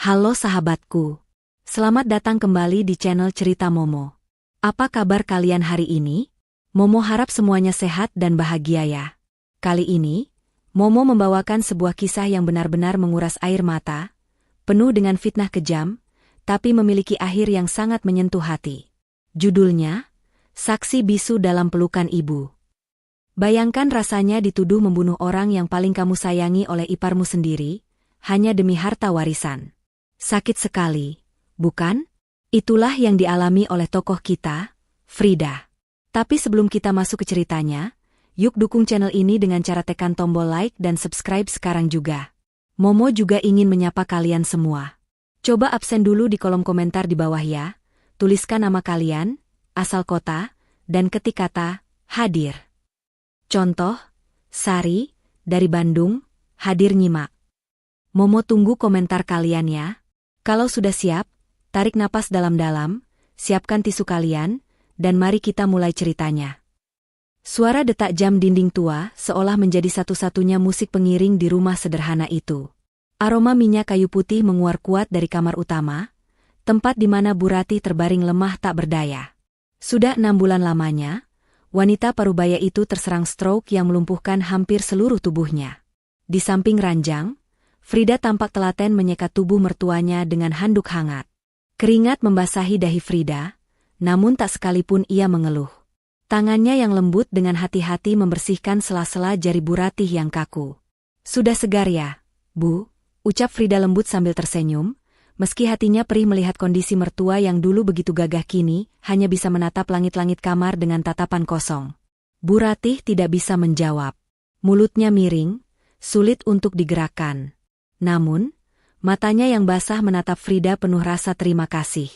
Halo sahabatku. Selamat datang kembali di channel Cerita Momo. Apa kabar kalian hari ini? Momo harap semuanya sehat dan bahagia ya. Kali ini, Momo membawakan sebuah kisah yang benar-benar menguras air mata, penuh dengan fitnah kejam, tapi memiliki akhir yang sangat menyentuh hati. Judulnya, Saksi Bisu dalam Pelukan Ibu. Bayangkan rasanya dituduh membunuh orang yang paling kamu sayangi oleh iparmu sendiri, hanya demi harta warisan. Sakit sekali, bukan? Itulah yang dialami oleh tokoh kita, Frida. Tapi sebelum kita masuk ke ceritanya, yuk dukung channel ini dengan cara tekan tombol like dan subscribe sekarang juga. Momo juga ingin menyapa kalian semua. Coba absen dulu di kolom komentar di bawah ya, tuliskan nama kalian, asal kota, dan ketik kata, hadir. Contoh, Sari, dari Bandung, hadir nyimak. Momo tunggu komentar kalian ya. Kalau sudah siap, tarik napas dalam-dalam, siapkan tisu kalian, dan mari kita mulai ceritanya. Suara detak jam dinding tua seolah menjadi satu-satunya musik pengiring di rumah sederhana itu. Aroma minyak kayu putih menguar kuat dari kamar utama, tempat di mana Bu Ratih terbaring lemah tak berdaya. Sudah 6 bulan lamanya, wanita parubaya itu terserang stroke yang melumpuhkan hampir seluruh tubuhnya. Di samping ranjang, Frida tampak telaten menyekat tubuh mertuanya dengan handuk hangat. Keringat membasahi dahi Frida, namun tak sekalipun ia mengeluh. Tangannya yang lembut dengan hati-hati membersihkan sela-sela jari Bu Ratih yang kaku. "Sudah segar ya, Bu?" ucap Frida lembut sambil tersenyum, meski hatinya perih melihat kondisi mertua yang dulu begitu gagah kini, hanya bisa menatap langit-langit kamar dengan tatapan kosong. Bu Ratih tidak bisa menjawab. Mulutnya miring, sulit untuk digerakkan. Namun, matanya yang basah menatap Frida penuh rasa terima kasih.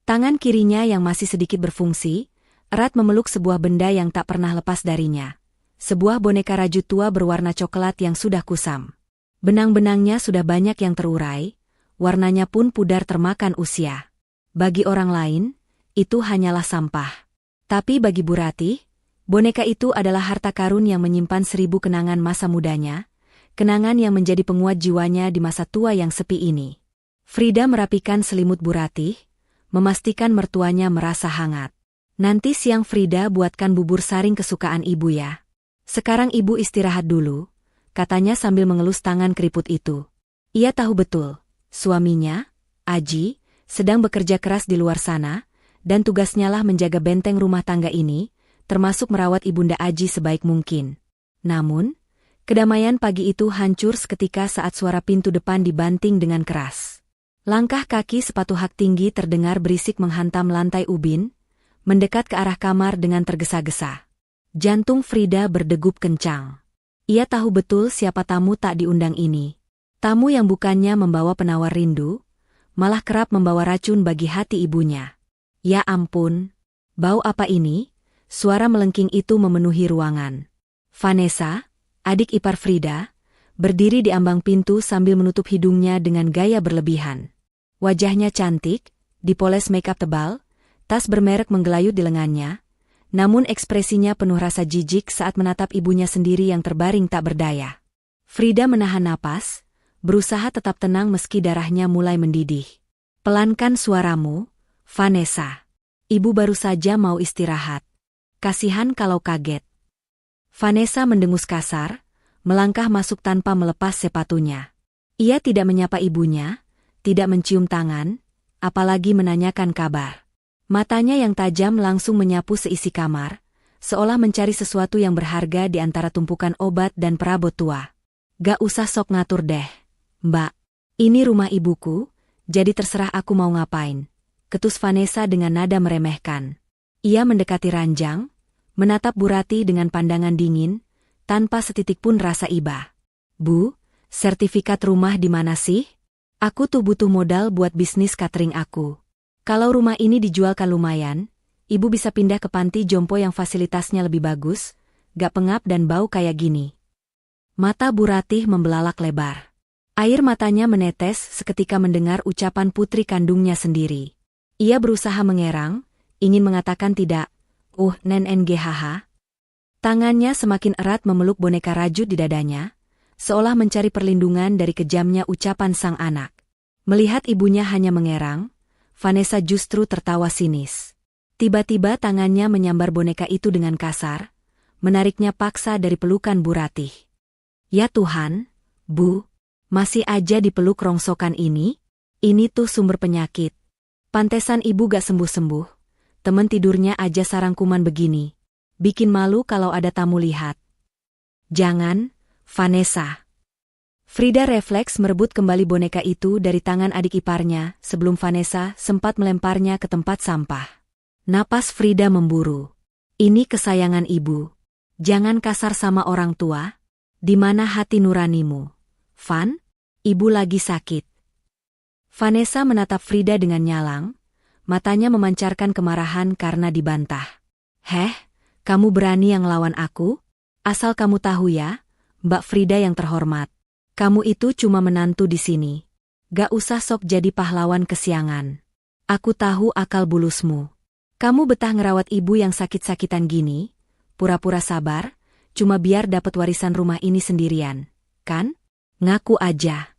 Tangan kirinya yang masih sedikit berfungsi, erat memeluk sebuah benda yang tak pernah lepas darinya. Sebuah boneka rajut tua berwarna coklat yang sudah kusam. Benang-benangnya sudah banyak yang terurai, warnanya pun pudar termakan usia. Bagi orang lain, itu hanyalah sampah. Tapi bagi Bu Ratih, boneka itu adalah harta karun yang menyimpan 1000 kenangan masa mudanya, kenangan yang menjadi penguat jiwanya di masa tua yang sepi ini. Frida merapikan selimut Bu Ratih, memastikan mertuanya merasa hangat. "Nanti siang Frida buatkan bubur saring kesukaan ibu ya. Sekarang ibu istirahat dulu," katanya sambil mengelus tangan keriput itu. Ia tahu betul, suaminya, Aji, sedang bekerja keras di luar sana, dan tugasnya lah menjaga benteng rumah tangga ini, termasuk merawat ibunda Aji sebaik mungkin. Namun, kedamaian pagi itu hancur seketika saat suara pintu depan dibanting dengan keras. Langkah kaki sepatu hak tinggi terdengar berisik menghantam lantai ubin, mendekat ke arah kamar dengan tergesa-gesa. Jantung Frida berdegup kencang. Ia tahu betul siapa tamu tak diundang ini. Tamu yang bukannya membawa penawar rindu, malah kerap membawa racun bagi hati ibunya. Ya ampun, bau apa ini? Suara melengking itu memenuhi ruangan. Vanessa, adik ipar Frida, berdiri di ambang pintu sambil menutup hidungnya dengan gaya berlebihan. Wajahnya cantik, dipoles makeup tebal, tas bermerek menggelayut di lengannya, namun ekspresinya penuh rasa jijik saat menatap ibunya sendiri yang terbaring tak berdaya. Frida menahan napas, berusaha tetap tenang meski darahnya mulai mendidih. "Pelankan suaramu, Vanessa. Ibu baru saja mau istirahat. Kasihan kalau kaget." Vanessa mendengus kasar, melangkah masuk tanpa melepas sepatunya. Ia tidak menyapa ibunya, tidak mencium tangan, apalagi menanyakan kabar. Matanya yang tajam langsung menyapu seisi kamar, seolah mencari sesuatu yang berharga di antara tumpukan obat dan perabot tua. "Gak usah sok ngatur deh, Mbak. Ini rumah ibuku, jadi terserah aku mau ngapain," ketus Vanessa dengan nada meremehkan. Ia mendekati ranjang, menatap Bu Ratih dengan pandangan dingin, tanpa setitik pun rasa iba. "Bu, sertifikat rumah di mana sih? Aku tuh butuh modal buat bisnis catering aku. Kalau rumah ini dijualkan lumayan, ibu bisa pindah ke panti jompo yang fasilitasnya lebih bagus, gak pengap dan bau kayak gini." Mata Bu Ratih membelalak lebar. Air matanya menetes seketika mendengar ucapan putri kandungnya sendiri. Ia berusaha mengerang, ingin mengatakan tidak, NNGHH. Tangannya semakin erat memeluk boneka rajut di dadanya, seolah mencari perlindungan dari kejamnya ucapan sang anak. Melihat ibunya hanya mengerang, Vanessa justru tertawa sinis. Tiba-tiba tangannya menyambar boneka itu dengan kasar, menariknya paksa dari pelukan Bu Ratih. Ya Tuhan, Bu, masih aja dipeluk rongsokan ini? Ini tuh sumber penyakit. Pantesan ibu gak sembuh-sembuh. Temen tidurnya aja sarang kuman begini. Bikin malu kalau ada tamu lihat. Jangan, Vanessa. Frida refleks merebut kembali boneka itu dari tangan adik iparnya sebelum Vanessa sempat melemparnya ke tempat sampah. Napas Frida memburu. Ini kesayangan ibu. Jangan kasar sama orang tua. Di mana hati nuranimu? Van, ibu lagi sakit. Vanessa menatap Frida dengan nyalang, matanya memancarkan kemarahan karena dibantah. Heh, kamu berani yang lawan aku? Asal kamu tahu ya, Mbak Frida yang terhormat. Kamu itu cuma menantu di sini. Gak usah sok jadi pahlawan kesiangan. Aku tahu akal bulusmu. Kamu betah ngerawat ibu yang sakit-sakitan gini, pura-pura sabar, cuma biar dapat warisan rumah ini sendirian, kan? Ngaku aja.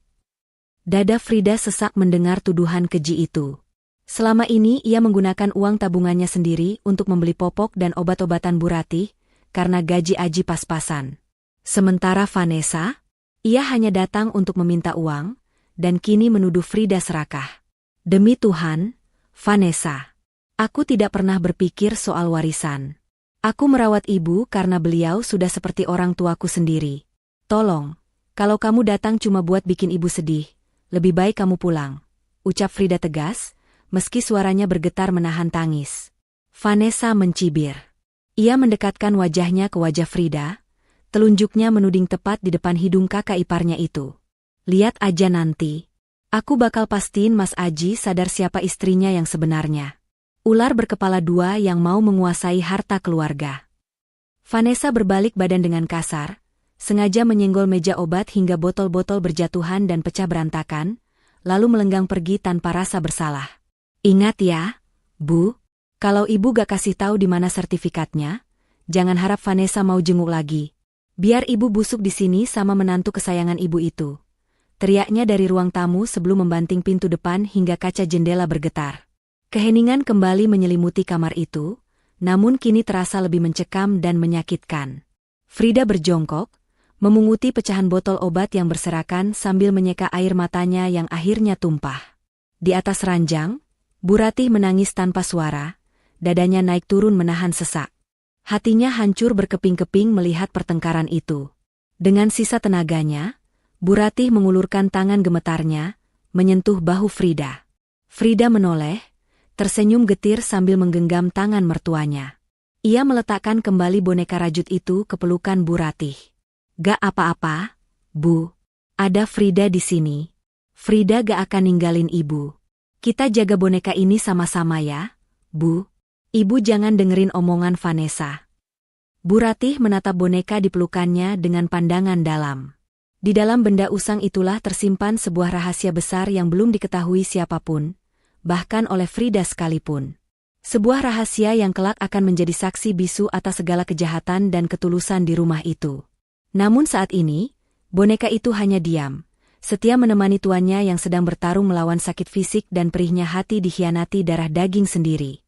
Dada Frida sesak mendengar tuduhan keji itu. Selama ini ia menggunakan uang tabungannya sendiri untuk membeli popok dan obat-obatan Bu Ratih, karena gaji Aji pas-pasan. Sementara Vanessa, ia hanya datang untuk meminta uang, dan kini menuduh Frida serakah. Demi Tuhan, Vanessa, aku tidak pernah berpikir soal warisan. Aku merawat ibu karena beliau sudah seperti orang tuaku sendiri. Tolong, kalau kamu datang cuma buat bikin ibu sedih, lebih baik kamu pulang, ucap Frida tegas, meski suaranya bergetar menahan tangis. Vanessa mencibir. Ia mendekatkan wajahnya ke wajah Frida, telunjuknya menuding tepat di depan hidung kakak iparnya itu. Lihat aja nanti. Aku bakal pastiin Mas Aji sadar siapa istrinya yang sebenarnya. Ular berkepala dua yang mau menguasai harta keluarga. Vanessa berbalik badan dengan kasar, sengaja menyenggol meja obat hingga botol-botol berjatuhan dan pecah berantakan, lalu melenggang pergi tanpa rasa bersalah. Ingat ya, Bu, kalau ibu gak kasih tahu di mana sertifikatnya, jangan harap Vanessa mau jenguk lagi. Biar ibu busuk di sini sama menantu kesayangan ibu itu. Teriaknya dari ruang tamu sebelum membanting pintu depan hingga kaca jendela bergetar. Keheningan kembali menyelimuti kamar itu, namun kini terasa lebih mencekam dan menyakitkan. Frida berjongkok, memunguti pecahan botol obat yang berserakan sambil menyeka air matanya yang akhirnya tumpah. Di atas ranjang, Bu Ratih menangis tanpa suara, dadanya naik turun menahan sesak. Hatinya hancur berkeping-keping melihat pertengkaran itu. Dengan sisa tenaganya, Bu Ratih mengulurkan tangan gemetarnya, menyentuh bahu Frida. Frida menoleh, tersenyum getir sambil menggenggam tangan mertuanya. Ia meletakkan kembali boneka rajut itu ke pelukan Bu Ratih. Gak apa-apa, Bu. Ada Frida di sini. Frida gak akan ninggalin ibu. Kita jaga boneka ini sama-sama ya, Bu. Ibu jangan dengerin omongan Vanessa. Bu Ratih menatap boneka di pelukannya dengan pandangan dalam. Di dalam benda usang itulah tersimpan sebuah rahasia besar yang belum diketahui siapapun, bahkan oleh Frida sekalipun. Sebuah rahasia yang kelak akan menjadi saksi bisu atas segala kejahatan dan ketulusan di rumah itu. Namun saat ini, boneka itu hanya diam, setia menemani tuannya yang sedang bertarung melawan sakit fisik dan perihnya hati dikhianati darah daging sendiri.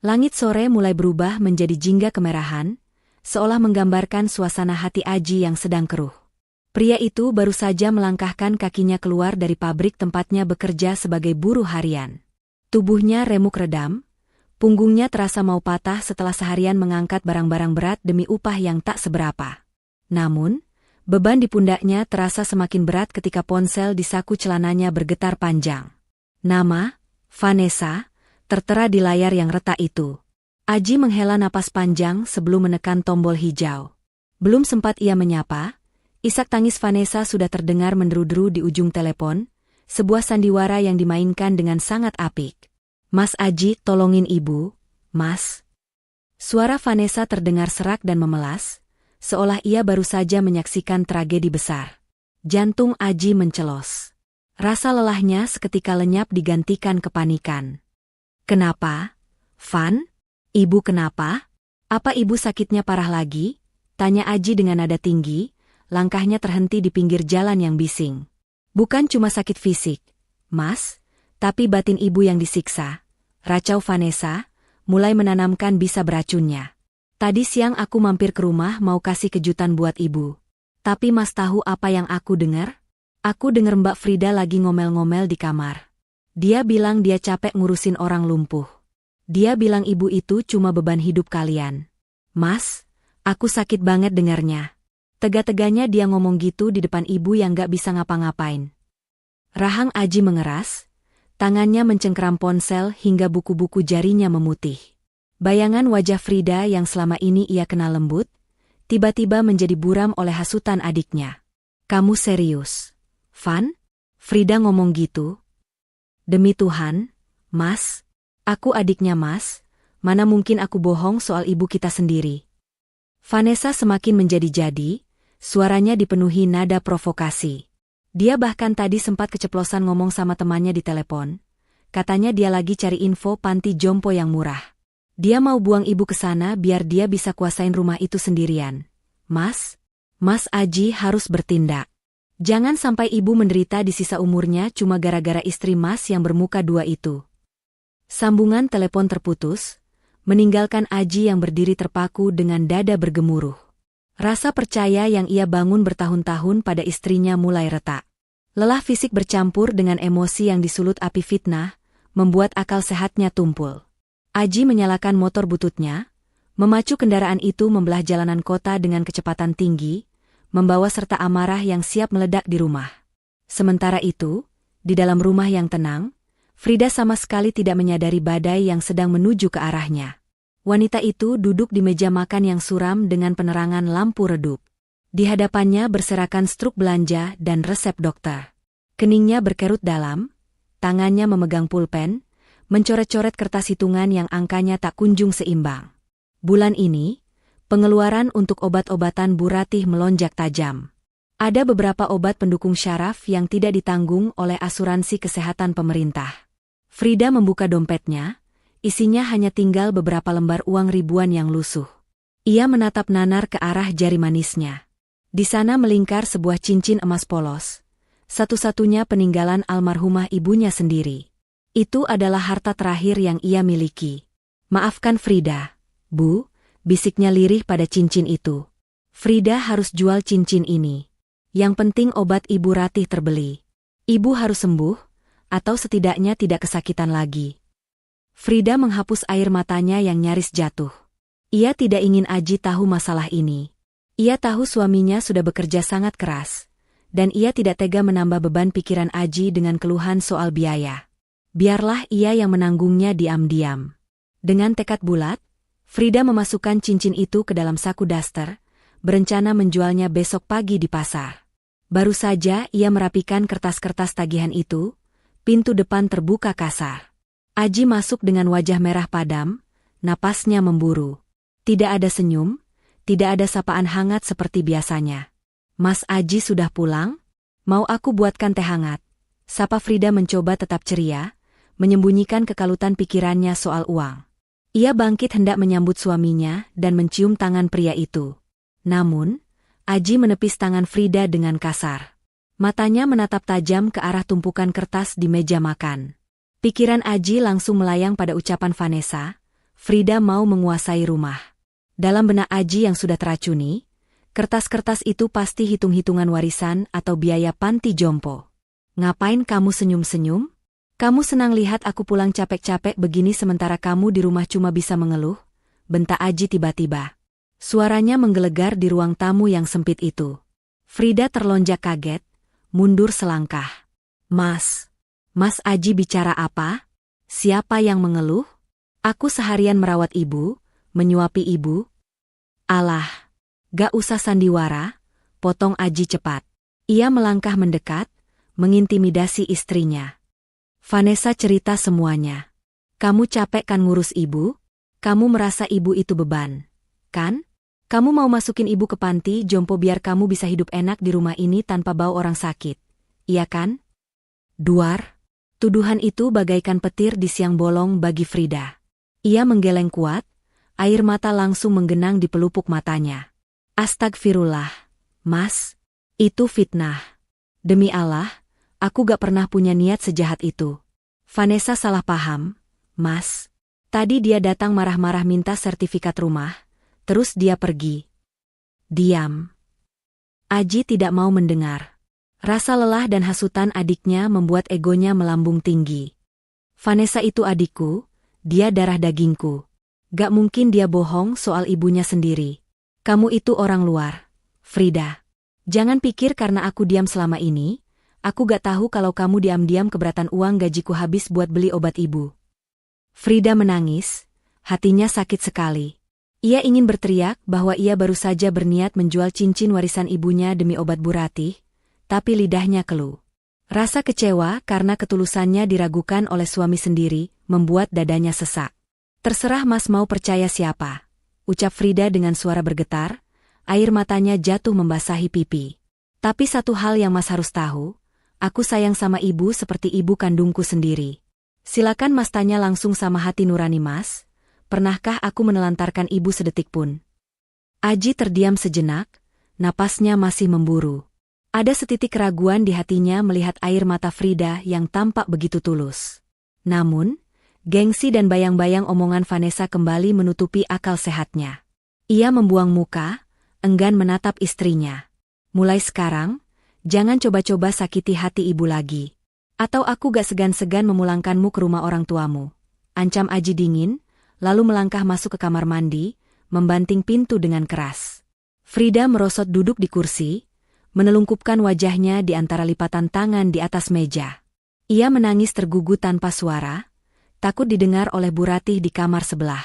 Langit sore mulai berubah menjadi jingga kemerahan, seolah menggambarkan suasana hati Aji yang sedang keruh. Pria itu baru saja melangkahkan kakinya keluar dari pabrik tempatnya bekerja sebagai buruh harian. Tubuhnya remuk redam, punggungnya terasa mau patah setelah seharian mengangkat barang-barang berat demi upah yang tak seberapa. Namun, beban di pundaknya terasa semakin berat ketika ponsel di saku celananya bergetar panjang. Nama, Vanessa, tertera di layar yang retak itu. Aji menghela napas panjang sebelum menekan tombol hijau. Belum sempat ia menyapa, isak tangis Vanessa sudah terdengar menderu-deru di ujung telepon, sebuah sandiwara yang dimainkan dengan sangat apik. Mas Aji, tolongin ibu, Mas. Suara Vanessa terdengar serak dan memelas, seolah ia baru saja menyaksikan tragedi besar. Jantung Aji mencelos. Rasa lelahnya seketika lenyap digantikan kepanikan. Kenapa? Van? Ibu kenapa? Apa ibu sakitnya parah lagi? Tanya Aji dengan nada tinggi, langkahnya terhenti di pinggir jalan yang bising. Bukan cuma sakit fisik. Mas, tapi batin ibu yang disiksa, racau Vanessa, mulai menanamkan bisa beracunnya. Tadi siang aku mampir ke rumah mau kasih kejutan buat ibu. Tapi Mas tahu apa yang aku dengar? Aku dengar Mbak Frida lagi ngomel-ngomel di kamar. Dia bilang dia capek ngurusin orang lumpuh. Dia bilang ibu itu cuma beban hidup kalian. Mas, aku sakit banget dengarnya. Tega-teganya dia ngomong gitu di depan ibu yang gak bisa ngapa-ngapain. Rahang Aji mengeras, tangannya mencengkeram ponsel hingga buku-buku jarinya memutih. Bayangan wajah Frida yang selama ini ia kenal lembut, tiba-tiba menjadi buram oleh hasutan adiknya. Kamu serius, Van? Frida ngomong gitu. Demi Tuhan, Mas, aku adiknya Mas, mana mungkin aku bohong soal ibu kita sendiri. Vanessa semakin menjadi-jadi, suaranya dipenuhi nada provokasi. Dia bahkan tadi sempat keceplosan ngomong sama temannya di telepon. Katanya dia lagi cari info panti jompo yang murah. Dia mau buang ibu ke sana biar dia bisa kuasain rumah itu sendirian. Mas Aji harus bertindak. Jangan sampai ibu menderita di sisa umurnya cuma gara-gara istri Mas yang bermuka dua itu. Sambungan telepon terputus, meninggalkan Aji yang berdiri terpaku dengan dada bergemuruh. Rasa percaya yang ia bangun bertahun-tahun pada istrinya mulai retak. Lelah fisik bercampur dengan emosi yang disulut api fitnah, membuat akal sehatnya tumpul. Aji menyalakan motor bututnya, memacu kendaraan itu membelah jalanan kota dengan kecepatan tinggi, membawa serta amarah yang siap meledak di rumah. Sementara itu, di dalam rumah yang tenang, Frida sama sekali tidak menyadari badai yang sedang menuju ke arahnya. Wanita itu duduk di meja makan yang suram dengan penerangan lampu redup. Di hadapannya berserakan struk belanja dan resep dokter. Keningnya berkerut dalam, tangannya memegang pulpen, mencoret-coret kertas hitungan yang angkanya tak kunjung seimbang. Bulan ini, pengeluaran untuk obat-obatan Bu Ratih melonjak tajam. Ada beberapa obat pendukung syaraf yang tidak ditanggung oleh asuransi kesehatan pemerintah. Frida membuka dompetnya, isinya hanya tinggal beberapa lembar uang ribuan yang lusuh. Ia menatap nanar ke arah jari manisnya. Di sana melingkar sebuah cincin emas polos, satu-satunya peninggalan almarhumah ibunya sendiri. Itu adalah harta terakhir yang ia miliki. Maafkan Frida, Bu, bisiknya lirih pada cincin itu. Frida harus jual cincin ini. Yang penting obat Ibu Ratih terbeli. Ibu harus sembuh, atau setidaknya tidak kesakitan lagi. Frida menghapus air matanya yang nyaris jatuh. Ia tidak ingin Aji tahu masalah ini. Ia tahu suaminya sudah bekerja sangat keras, dan ia tidak tega menambah beban pikiran Aji dengan keluhan soal biaya. Biarlah ia yang menanggungnya diam-diam. Dengan tekad bulat, Frida memasukkan cincin itu ke dalam saku daster, berencana menjualnya besok pagi di pasar. Baru saja ia merapikan kertas-kertas tagihan itu, pintu depan terbuka kasar. Aji masuk dengan wajah merah padam, napasnya memburu. Tidak ada senyum, tidak ada sapaan hangat seperti biasanya. Mas Aji sudah pulang? Mau aku buatkan teh hangat? Sapa Frida mencoba tetap ceria, menyembunyikan kekalutan pikirannya soal uang. Ia bangkit hendak menyambut suaminya dan mencium tangan pria itu. Namun, Aji menepis tangan Frida dengan kasar. Matanya menatap tajam ke arah tumpukan kertas di meja makan. Pikiran Aji langsung melayang pada ucapan Vanessa, Frida mau menguasai rumah. Dalam benak Aji yang sudah teracuni, kertas-kertas itu pasti hitung-hitungan warisan atau biaya panti jompo. Ngapain kamu senyum-senyum? Kamu senang lihat aku pulang capek-capek begini sementara kamu di rumah cuma bisa mengeluh? Bentak Aji tiba-tiba. Suaranya menggelegar di ruang tamu yang sempit itu. Frida terlonjak kaget, mundur selangkah. Mas Aji bicara apa? Siapa yang mengeluh? Aku seharian merawat ibu, menyuapi ibu. Alah, gak usah sandiwara, potong Aji cepat. Ia melangkah mendekat, mengintimidasi istrinya. Vanessa cerita semuanya. Kamu capek kan ngurus ibu? Kamu merasa ibu itu beban, kan? Kamu mau masukin ibu ke panti jompo biar kamu bisa hidup enak di rumah ini tanpa bau orang sakit, iya kan? Duar. Tuduhan itu bagaikan petir di siang bolong bagi Frida. Ia menggeleng kuat, air mata langsung menggenang di pelupuk matanya. Astagfirullah, Mas. Itu fitnah. Demi Allah, Aku gak pernah punya niat sejahat itu. Vanessa salah paham, Mas. Tadi dia datang marah-marah minta sertifikat rumah, terus dia pergi. Diam. Aji tidak mau mendengar. Rasa lelah dan hasutan adiknya membuat egonya melambung tinggi. Vanessa itu adikku, dia darah dagingku. Gak mungkin dia bohong soal ibunya sendiri. Kamu itu orang luar, Frida. Jangan pikir karena aku diam selama ini, aku gak tahu kalau kamu diam-diam keberatan uang gajiku habis buat beli obat ibu. Frida menangis, hatinya sakit sekali. Ia ingin berteriak bahwa ia baru saja berniat menjual cincin warisan ibunya demi obat Bu Ratih, tapi lidahnya keluh. Rasa kecewa karena ketulusannya diragukan oleh suami sendiri, membuat dadanya sesak. Terserah Mas mau percaya siapa, ucap Frida dengan suara bergetar, air matanya jatuh membasahi pipi. Tapi satu hal yang Mas harus tahu, aku sayang sama ibu seperti ibu kandungku sendiri. Silakan Mas tanya langsung sama hati nurani Mas, pernahkah aku menelantarkan ibu sedetik pun? Aji terdiam sejenak, napasnya masih memburu. Ada setitik keraguan di hatinya melihat air mata Frida yang tampak begitu tulus. Namun, gengsi dan bayang-bayang omongan Vanessa kembali menutupi akal sehatnya. Ia membuang muka, enggan menatap istrinya. Mulai sekarang, jangan coba-coba sakiti hati ibu lagi. Atau aku gak segan-segan memulangkanmu ke rumah orang tuamu. Ancam Aji dingin, lalu melangkah masuk ke kamar mandi, membanting pintu dengan keras. Frida merosot duduk di kursi, menelungkupkan wajahnya di antara lipatan tangan di atas meja. Ia menangis tergugu tanpa suara, takut didengar oleh Bu Ratih di kamar sebelah.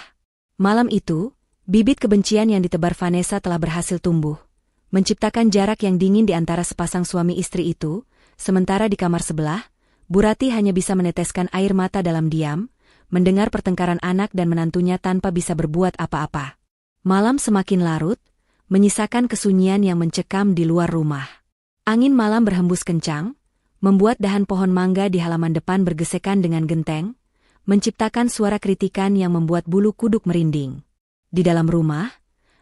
Malam itu, bibit kebencian yang ditebar Vanessa telah berhasil tumbuh, menciptakan jarak yang dingin di antara sepasang suami istri itu, sementara di kamar sebelah, Bu Ratih hanya bisa meneteskan air mata dalam diam, mendengar pertengkaran anak dan menantunya tanpa bisa berbuat apa-apa. Malam semakin larut, menyisakan kesunyian yang mencekam di luar rumah. Angin malam berhembus kencang, membuat dahan pohon mangga di halaman depan bergesekan dengan genteng, menciptakan suara kritikan yang membuat bulu kuduk merinding. Di dalam rumah,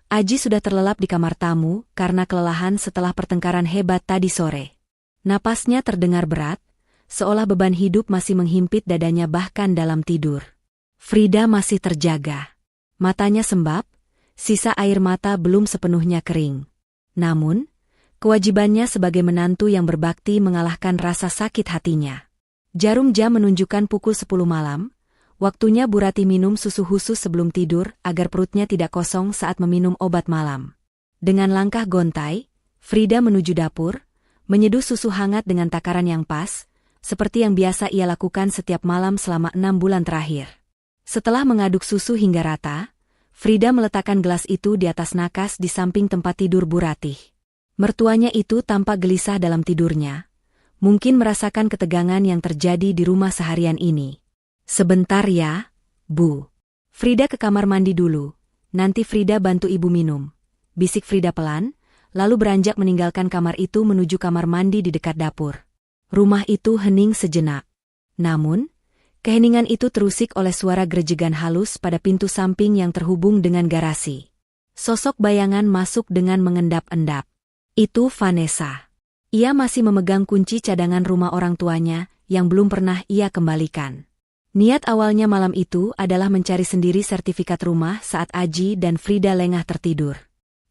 Aji sudah terlelap di kamar tamu karena kelelahan setelah pertengkaran hebat tadi sore. Napasnya terdengar berat, seolah beban hidup masih menghimpit dadanya bahkan dalam tidur. Frida masih terjaga. Matanya sembab, sisa air mata belum sepenuhnya kering. Namun, kewajibannya sebagai menantu yang berbakti mengalahkan rasa sakit hatinya. Jarum jam menunjukkan pukul 10 malam, waktunya Bu Ratih minum susu khusus sebelum tidur agar perutnya tidak kosong saat meminum obat malam. Dengan langkah gontai, Frida menuju dapur, menyeduh susu hangat dengan takaran yang pas, seperti yang biasa ia lakukan setiap malam selama 6 bulan terakhir. Setelah mengaduk susu hingga rata, Frida meletakkan gelas itu di atas nakas di samping tempat tidur Bu Ratih. Mertuanya itu tampak gelisah dalam tidurnya, mungkin merasakan ketegangan yang terjadi di rumah seharian ini. Sebentar ya, Bu. Frida ke kamar mandi dulu, nanti Frida bantu ibu minum. Bisik Frida pelan, lalu beranjak meninggalkan kamar itu menuju kamar mandi di dekat dapur. Rumah itu hening sejenak. Namun, keheningan itu terusik oleh suara gerejegan halus pada pintu samping yang terhubung dengan garasi. Sosok bayangan masuk dengan mengendap-endap. Itu Vanessa. Ia masih memegang kunci cadangan rumah orang tuanya yang belum pernah ia kembalikan. Niat awalnya malam itu adalah mencari sendiri sertifikat rumah saat Aji dan Frida lengah tertidur.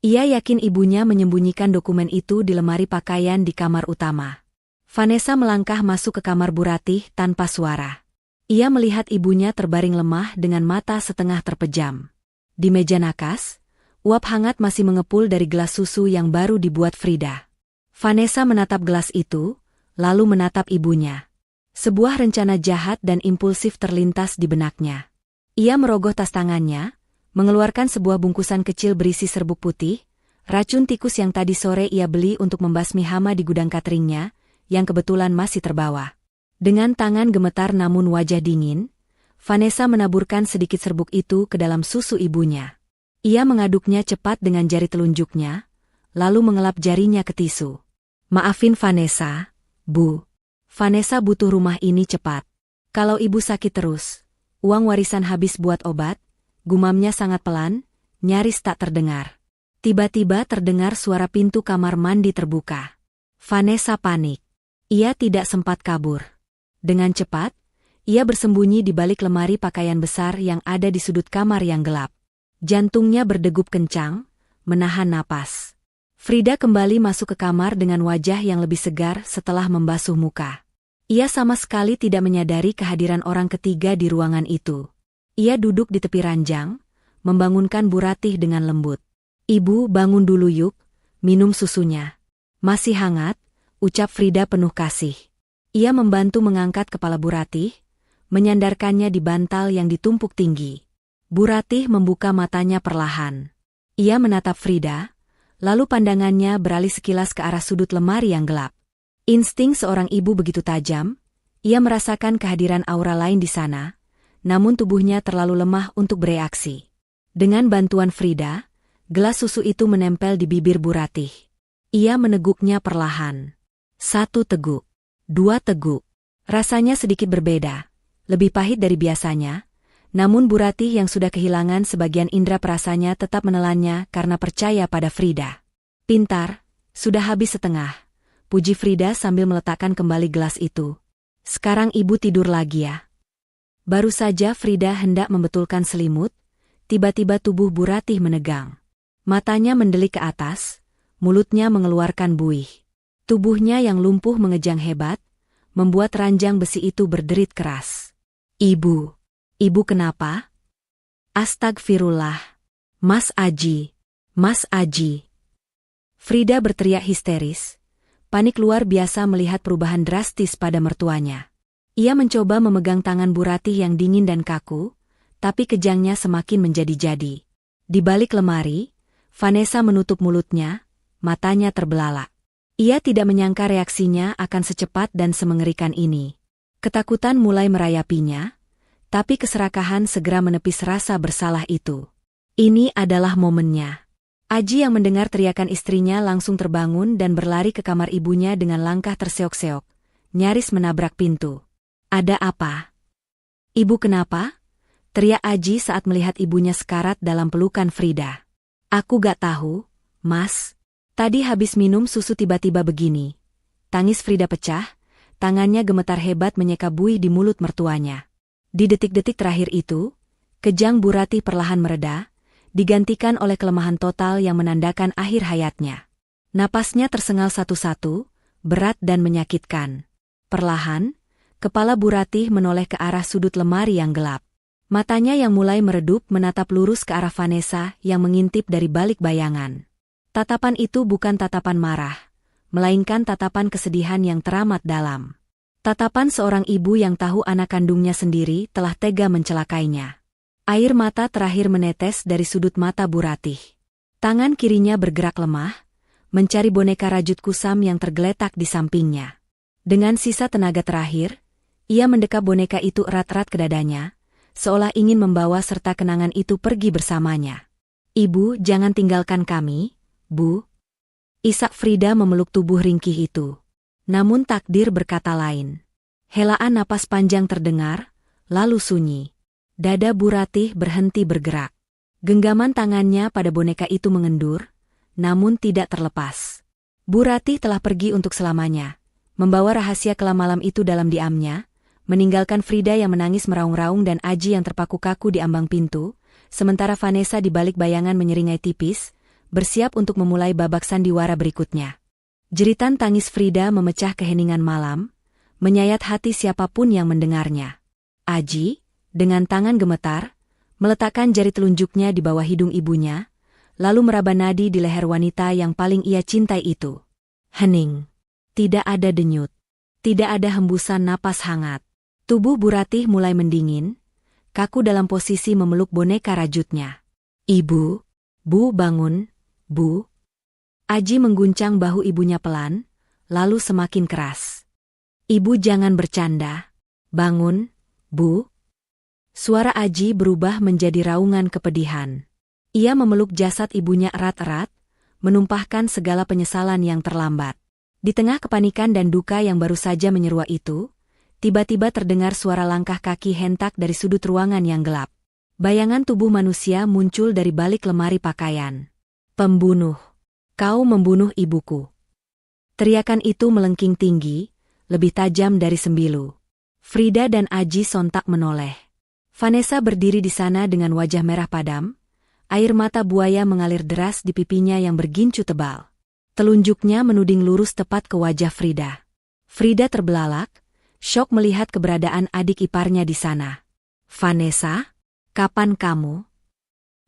Ia yakin ibunya menyembunyikan dokumen itu di lemari pakaian di kamar utama. Vanessa melangkah masuk ke kamar Bu Ratih tanpa suara. Ia melihat ibunya terbaring lemah dengan mata setengah terpejam. Di meja nakas, uap hangat masih mengepul dari gelas susu yang baru dibuat Frida. Vanessa menatap gelas itu, lalu menatap ibunya. Sebuah rencana jahat dan impulsif terlintas di benaknya. Ia merogoh tas tangannya, mengeluarkan sebuah bungkusan kecil berisi serbuk putih, racun tikus yang tadi sore ia beli untuk membasmi hama di gudang cateringnya, yang kebetulan masih terbawa. Dengan tangan gemetar namun wajah dingin, Vanessa menaburkan sedikit serbuk itu ke dalam susu ibunya. Ia mengaduknya cepat dengan jari telunjuknya, lalu mengelap jarinya ke tisu. Maafin Vanessa, Bu. Vanessa butuh rumah ini cepat. Kalau ibu sakit terus, uang warisan habis buat obat, gumamnya sangat pelan, nyaris tak terdengar. Tiba-tiba terdengar suara pintu kamar mandi terbuka. Vanessa panik. Ia tidak sempat kabur. Dengan cepat, ia bersembunyi di balik lemari pakaian besar yang ada di sudut kamar yang gelap. Jantungnya berdegup kencang, menahan napas. Frida kembali masuk ke kamar dengan wajah yang lebih segar setelah membasuh muka. Ia sama sekali tidak menyadari kehadiran orang ketiga di ruangan itu. Ia duduk di tepi ranjang, membangunkan Bu Ratih dengan lembut. "Ibu, bangun dulu yuk, minum susunya. Masih hangat," ucap Frida penuh kasih. Ia membantu mengangkat kepala Bu Ratih, menyandarkannya di bantal yang ditumpuk tinggi. Bu Ratih membuka matanya perlahan. Ia menatap Frida, lalu pandangannya beralih sekilas ke arah sudut lemari yang gelap. Insting seorang ibu begitu tajam, ia merasakan kehadiran aura lain di sana, namun tubuhnya terlalu lemah untuk bereaksi. Dengan bantuan Frida, gelas susu itu menempel di bibir Bu Ratih. Ia meneguknya perlahan. 1 teguk, 2 teguk. Rasanya sedikit berbeda, lebih pahit dari biasanya, namun Bu Ratih yang sudah kehilangan sebagian indera perasanya tetap menelannya karena percaya pada Frida. "Pintar, sudah habis setengah," puji Frida sambil meletakkan kembali gelas itu. "Sekarang ibu tidur lagi ya." Baru saja Frida hendak membetulkan selimut, tiba-tiba tubuh Bu Ratih menegang. Matanya mendelik ke atas, mulutnya mengeluarkan buih. Tubuhnya yang lumpuh mengejang hebat, membuat ranjang besi itu berderit keras. "Ibu, ibu kenapa?" "Astagfirullah. Mas Aji, Mas Aji." Frida berteriak histeris, panik luar biasa melihat perubahan drastis pada mertuanya. Ia mencoba memegang tangan Bu Ratih yang dingin dan kaku, tapi kejangnya semakin menjadi-jadi. Di balik lemari, Vanessa menutup mulutnya, matanya terbelalak. Ia tidak menyangka reaksinya akan secepat dan semengerikan ini. Ketakutan mulai merayapinya, tapi keserakahan segera menepis rasa bersalah itu. Ini adalah momennya. Aji yang mendengar teriakan istrinya langsung terbangun dan berlari ke kamar ibunya dengan langkah terseok-seok, nyaris menabrak pintu. "Ada apa? Ibu kenapa?" teriak Aji saat melihat ibunya sekarat dalam pelukan Frida. "Aku gak tahu, Mas. Tadi habis minum susu tiba-tiba begini." Tangis Frida pecah, tangannya gemetar hebat menyeka buih di mulut mertuanya. Di detik-detik terakhir itu, kejang Bu Ratih perlahan mereda, digantikan oleh kelemahan total yang menandakan akhir hayatnya. Napasnya tersengal satu-satu, berat dan menyakitkan. Perlahan, kepala Bu Ratih menoleh ke arah sudut lemari yang gelap. Matanya yang mulai meredup menatap lurus ke arah Vanessa yang mengintip dari balik bayangan. Tatapan itu bukan tatapan marah, melainkan tatapan kesedihan yang teramat dalam. Tatapan seorang ibu yang tahu anak kandungnya sendiri telah tega mencelakainya. Air mata terakhir menetes dari sudut mata Bu Ratih. Tangan kirinya bergerak lemah, mencari boneka rajut kusam yang tergeletak di sampingnya. Dengan sisa tenaga terakhir, ia mendekap boneka itu erat-erat ke dadanya, seolah ingin membawa serta kenangan itu pergi bersamanya. "Ibu, jangan tinggalkan kami, Bu." Isak Frida memeluk tubuh ringkih itu. Namun takdir berkata lain. Helaan napas panjang terdengar, lalu sunyi. Dada Bu Ratih berhenti bergerak. Genggaman tangannya pada boneka itu mengendur, namun tidak terlepas. Bu Ratih telah pergi untuk selamanya, membawa rahasia kelam malam itu dalam diamnya, meninggalkan Frida yang menangis meraung-raung dan Aji yang terpaku kaku di ambang pintu, sementara Vanessa di balik bayangan menyeringai tipis, bersiap untuk memulai babak sandiwara berikutnya. Jeritan tangis Frida memecah keheningan malam, menyayat hati siapapun yang mendengarnya. Aji, dengan tangan gemetar, meletakkan jari telunjuknya di bawah hidung ibunya, lalu meraba nadi di leher wanita yang paling ia cintai itu. Hening. Tidak ada denyut. Tidak ada hembusan napas hangat. Tubuh Bu Ratih mulai mendingin, kaku dalam posisi memeluk boneka rajutnya. "Ibu, Bu, bangun, Bu." Aji mengguncang bahu ibunya pelan, lalu semakin keras. "Ibu jangan bercanda. Bangun, Bu." Suara Aji berubah menjadi raungan kepedihan. Ia memeluk jasad ibunya erat-erat, menumpahkan segala penyesalan yang terlambat. Di tengah kepanikan dan duka yang baru saja menyerua itu, tiba-tiba terdengar suara langkah kaki hentak dari sudut ruangan yang gelap. Bayangan tubuh manusia muncul dari balik lemari pakaian. "Pembunuh. Kau membunuh ibuku." Teriakan itu melengking tinggi, lebih tajam dari sembilu. Frida dan Aji sontak menoleh. Vanessa berdiri di sana dengan wajah merah padam, air mata buaya mengalir deras di pipinya yang bergincu tebal. Telunjuknya menuding lurus tepat ke wajah Frida. Frida terbelalak, syok melihat keberadaan adik iparnya di sana. "Vanessa, kapan kamu?"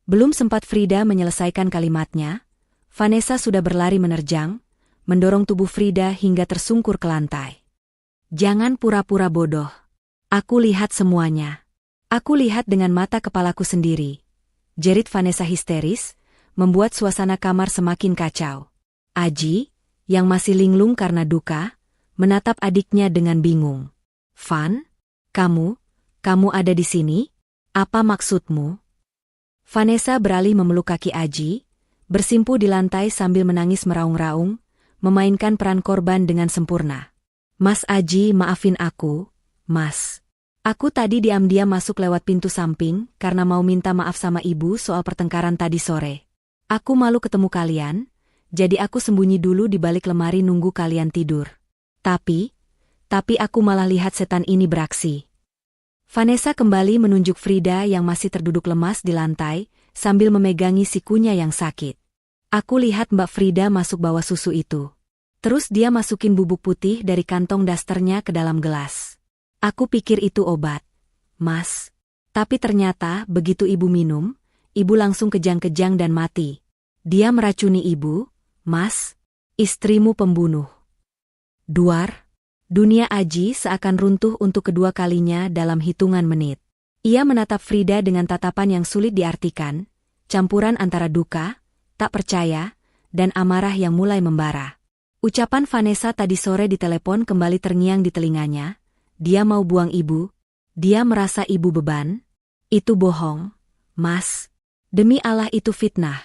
Belum sempat Frida menyelesaikan kalimatnya, Vanessa sudah berlari menerjang, mendorong tubuh Frida hingga tersungkur ke lantai. "Jangan pura-pura bodoh. Aku lihat semuanya. Aku lihat dengan mata kepalaku sendiri," jerit Vanessa histeris, membuat suasana kamar semakin kacau. Aji, yang masih linglung karena duka, menatap adiknya dengan bingung. "Van, kamu ada di sini? Apa maksudmu?" Vanessa beralih memeluk kaki Aji, bersimpuh di lantai sambil menangis meraung-raung, memainkan peran korban dengan sempurna. "Mas Aji, maafin aku, Mas. Aku tadi diam-diam masuk lewat pintu samping karena mau minta maaf sama ibu soal pertengkaran tadi sore. Aku malu ketemu kalian, jadi aku sembunyi dulu di balik lemari nunggu kalian tidur. Tapi aku malah lihat setan ini beraksi." Vanessa kembali menunjuk Frida yang masih terduduk lemas di lantai, sambil memegangi sikunya yang sakit. "Aku lihat Mbak Frida masuk bawa susu itu. Terus dia masukin bubuk putih dari kantong dasternya ke dalam gelas. Aku pikir itu obat, Mas. Tapi ternyata begitu ibu minum, ibu langsung kejang-kejang dan mati. Dia meracuni ibu, Mas. Istrimu pembunuh." Duar. Dunia Aji seakan runtuh untuk kedua kalinya dalam hitungan menit. Ia menatap Frida dengan tatapan yang sulit diartikan, campuran antara duka, tak percaya, dan amarah yang mulai membara. Ucapan Vanessa tadi sore di telepon kembali terngiang di telinganya. Dia mau buang ibu? Dia merasa ibu beban? Itu bohong, Mas. Demi Allah itu fitnah,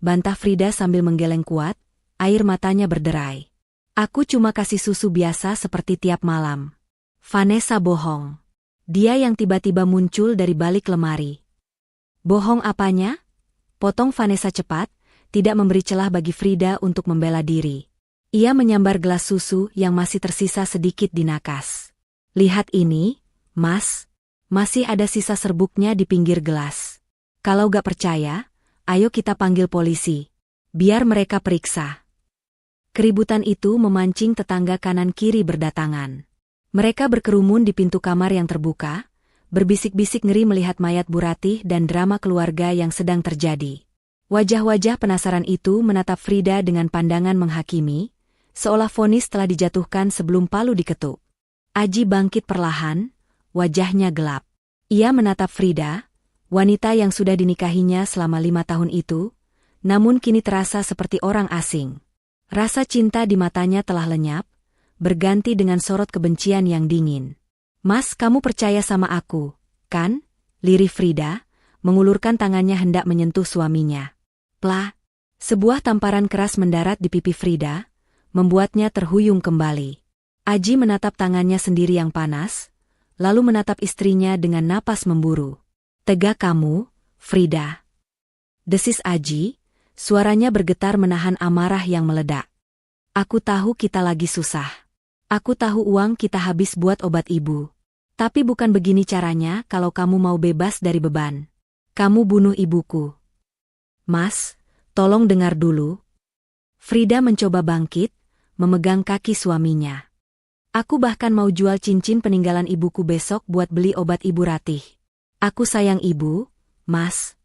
bantah Frida sambil menggeleng kuat, air matanya berderai. "Aku cuma kasih susu biasa seperti tiap malam." Vanessa bohong. Dia yang tiba-tiba muncul dari balik lemari. "Bohong apanya?" Potong Vanessa cepat, tidak memberi celah bagi Frida untuk membela diri. Ia menyambar gelas susu yang masih tersisa sedikit di nakas. "Lihat ini, Mas. Masih ada sisa serbuknya di pinggir gelas. Kalau gak percaya, ayo kita panggil polisi. Biar mereka periksa." Keributan itu memancing tetangga kanan-kiri berdatangan. Mereka berkerumun di pintu kamar yang terbuka, berbisik-bisik ngeri melihat mayat Bu Ratih dan drama keluarga yang sedang terjadi. Wajah-wajah penasaran itu menatap Frida dengan pandangan menghakimi, seolah vonis telah dijatuhkan sebelum palu diketuk. Aji bangkit perlahan, wajahnya gelap. Ia menatap Frida, wanita yang sudah dinikahinya selama 5 tahun itu, namun kini terasa seperti orang asing. Rasa cinta di matanya telah lenyap, berganti dengan sorot kebencian yang dingin. "Mas, kamu percaya sama aku, kan?" lirih Frida, mengulurkan tangannya hendak menyentuh suaminya. Plah! Sebuah tamparan keras mendarat di pipi Frida, membuatnya terhuyung kembali. Aji menatap tangannya sendiri yang panas, lalu menatap istrinya dengan napas memburu. "Tega kamu, Frida," desis Aji, suaranya bergetar menahan amarah yang meledak. "Aku tahu kita lagi susah. Aku tahu uang kita habis buat obat ibu. Tapi bukan begini caranya kalau kamu mau bebas dari beban. Kamu bunuh ibuku." "Mas, tolong dengar dulu." Frida mencoba bangkit, memegang kaki suaminya. "Aku bahkan mau jual cincin peninggalan ibuku besok buat beli obat Ibu Ratih. Aku sayang ibu, Mas."